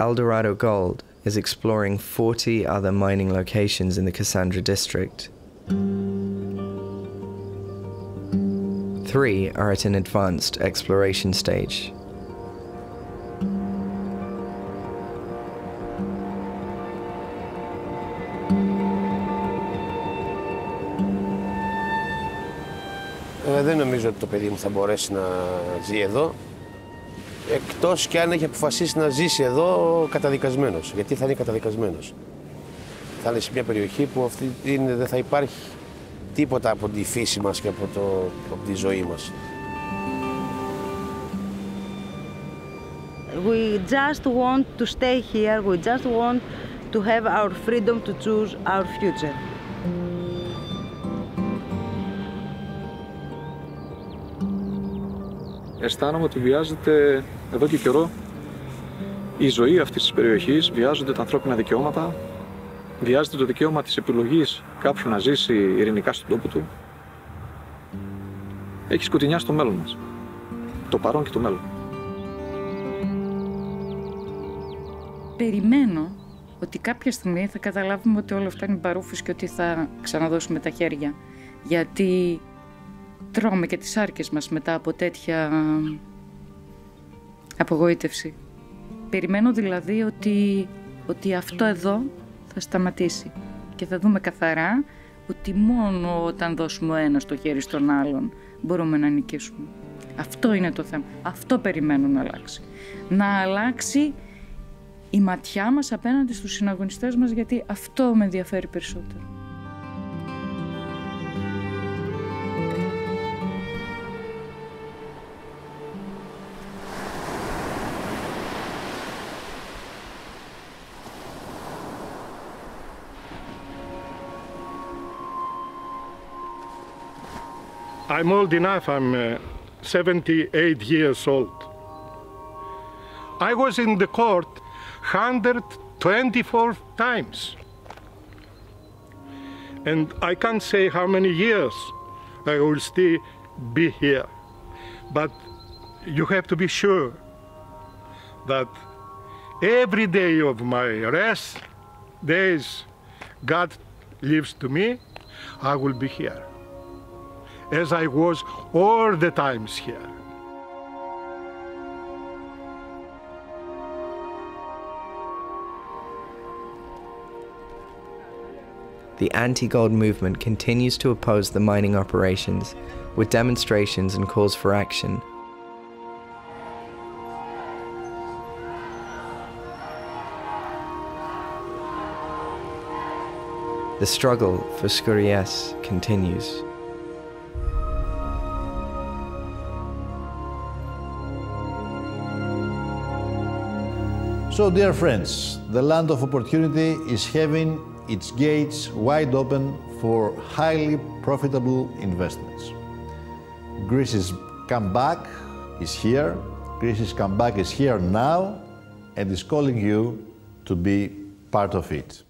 Eldorado Gold is exploring 40 other mining locations in the Cassandra district. 3 are at an advanced exploration stage. Δεν νομίζω ότι το παιδί μου θα μπορέσει να ζει εδώ, εκτός και αν έχει αποφασίσει να ζήσει εδώ καταδικασμένος. Γιατί θα είναι καταδικασμένος. Θα είναι σε μια περιοχή που δεν θα υπάρχει τίποτα από τη φύση μας και από τη ζωή μας. We just want to stay here. We just want to have our freedom to choose our future. Αισθάνομαι ότι βιάζεται εδώ και καιρό η ζωή αυτής της περιοχής, βιάζονται τα ανθρώπινα δικαιώματα, βιάζεται το δικαίωμα της επιλογής κάποιου να ζήσει ειρηνικά στον τόπο του. Έχει σκοτεινιάσει το μέλλον μας, το παρόν και το μέλλον. Περιμένω ότι κάποια στιγμή θα καταλάβουμε ότι όλα αυτά είναι παρούφες και ότι θα ξαναδώσουμε τα χέρια. Γιατί τρώμε και τις άρκες μας μετά από τέτοια απογοήτευση. Περιμένω δηλαδή ότι αυτό εδώ θα σταματήσει και θα δούμε καθαρά ότι μόνο όταν δώσουμε ο ένας το χέρι στον άλλον μπορούμε να νικήσουμε. Αυτό είναι το θέμα. Αυτό περιμένω να αλλάξει. Να αλλάξει η ματιά μας απέναντι στους συναγωνιστές μας, γιατί αυτό με ενδιαφέρει περισσότερο. I'm old enough, I'm 78 years old. I was in the court 124 times. And I can't say how many years I will still be here. But you have to be sure that every day of my rest days God lives to me, I will be here, as I was all the times here. The anti-gold movement continues to oppose the mining operations with demonstrations and calls for action. The struggle for Skouries continues. So, dear friends, the land of opportunity is having its gates wide open for highly profitable investments. Greece's comeback is here. Greece's comeback is here now and is calling you to be part of it.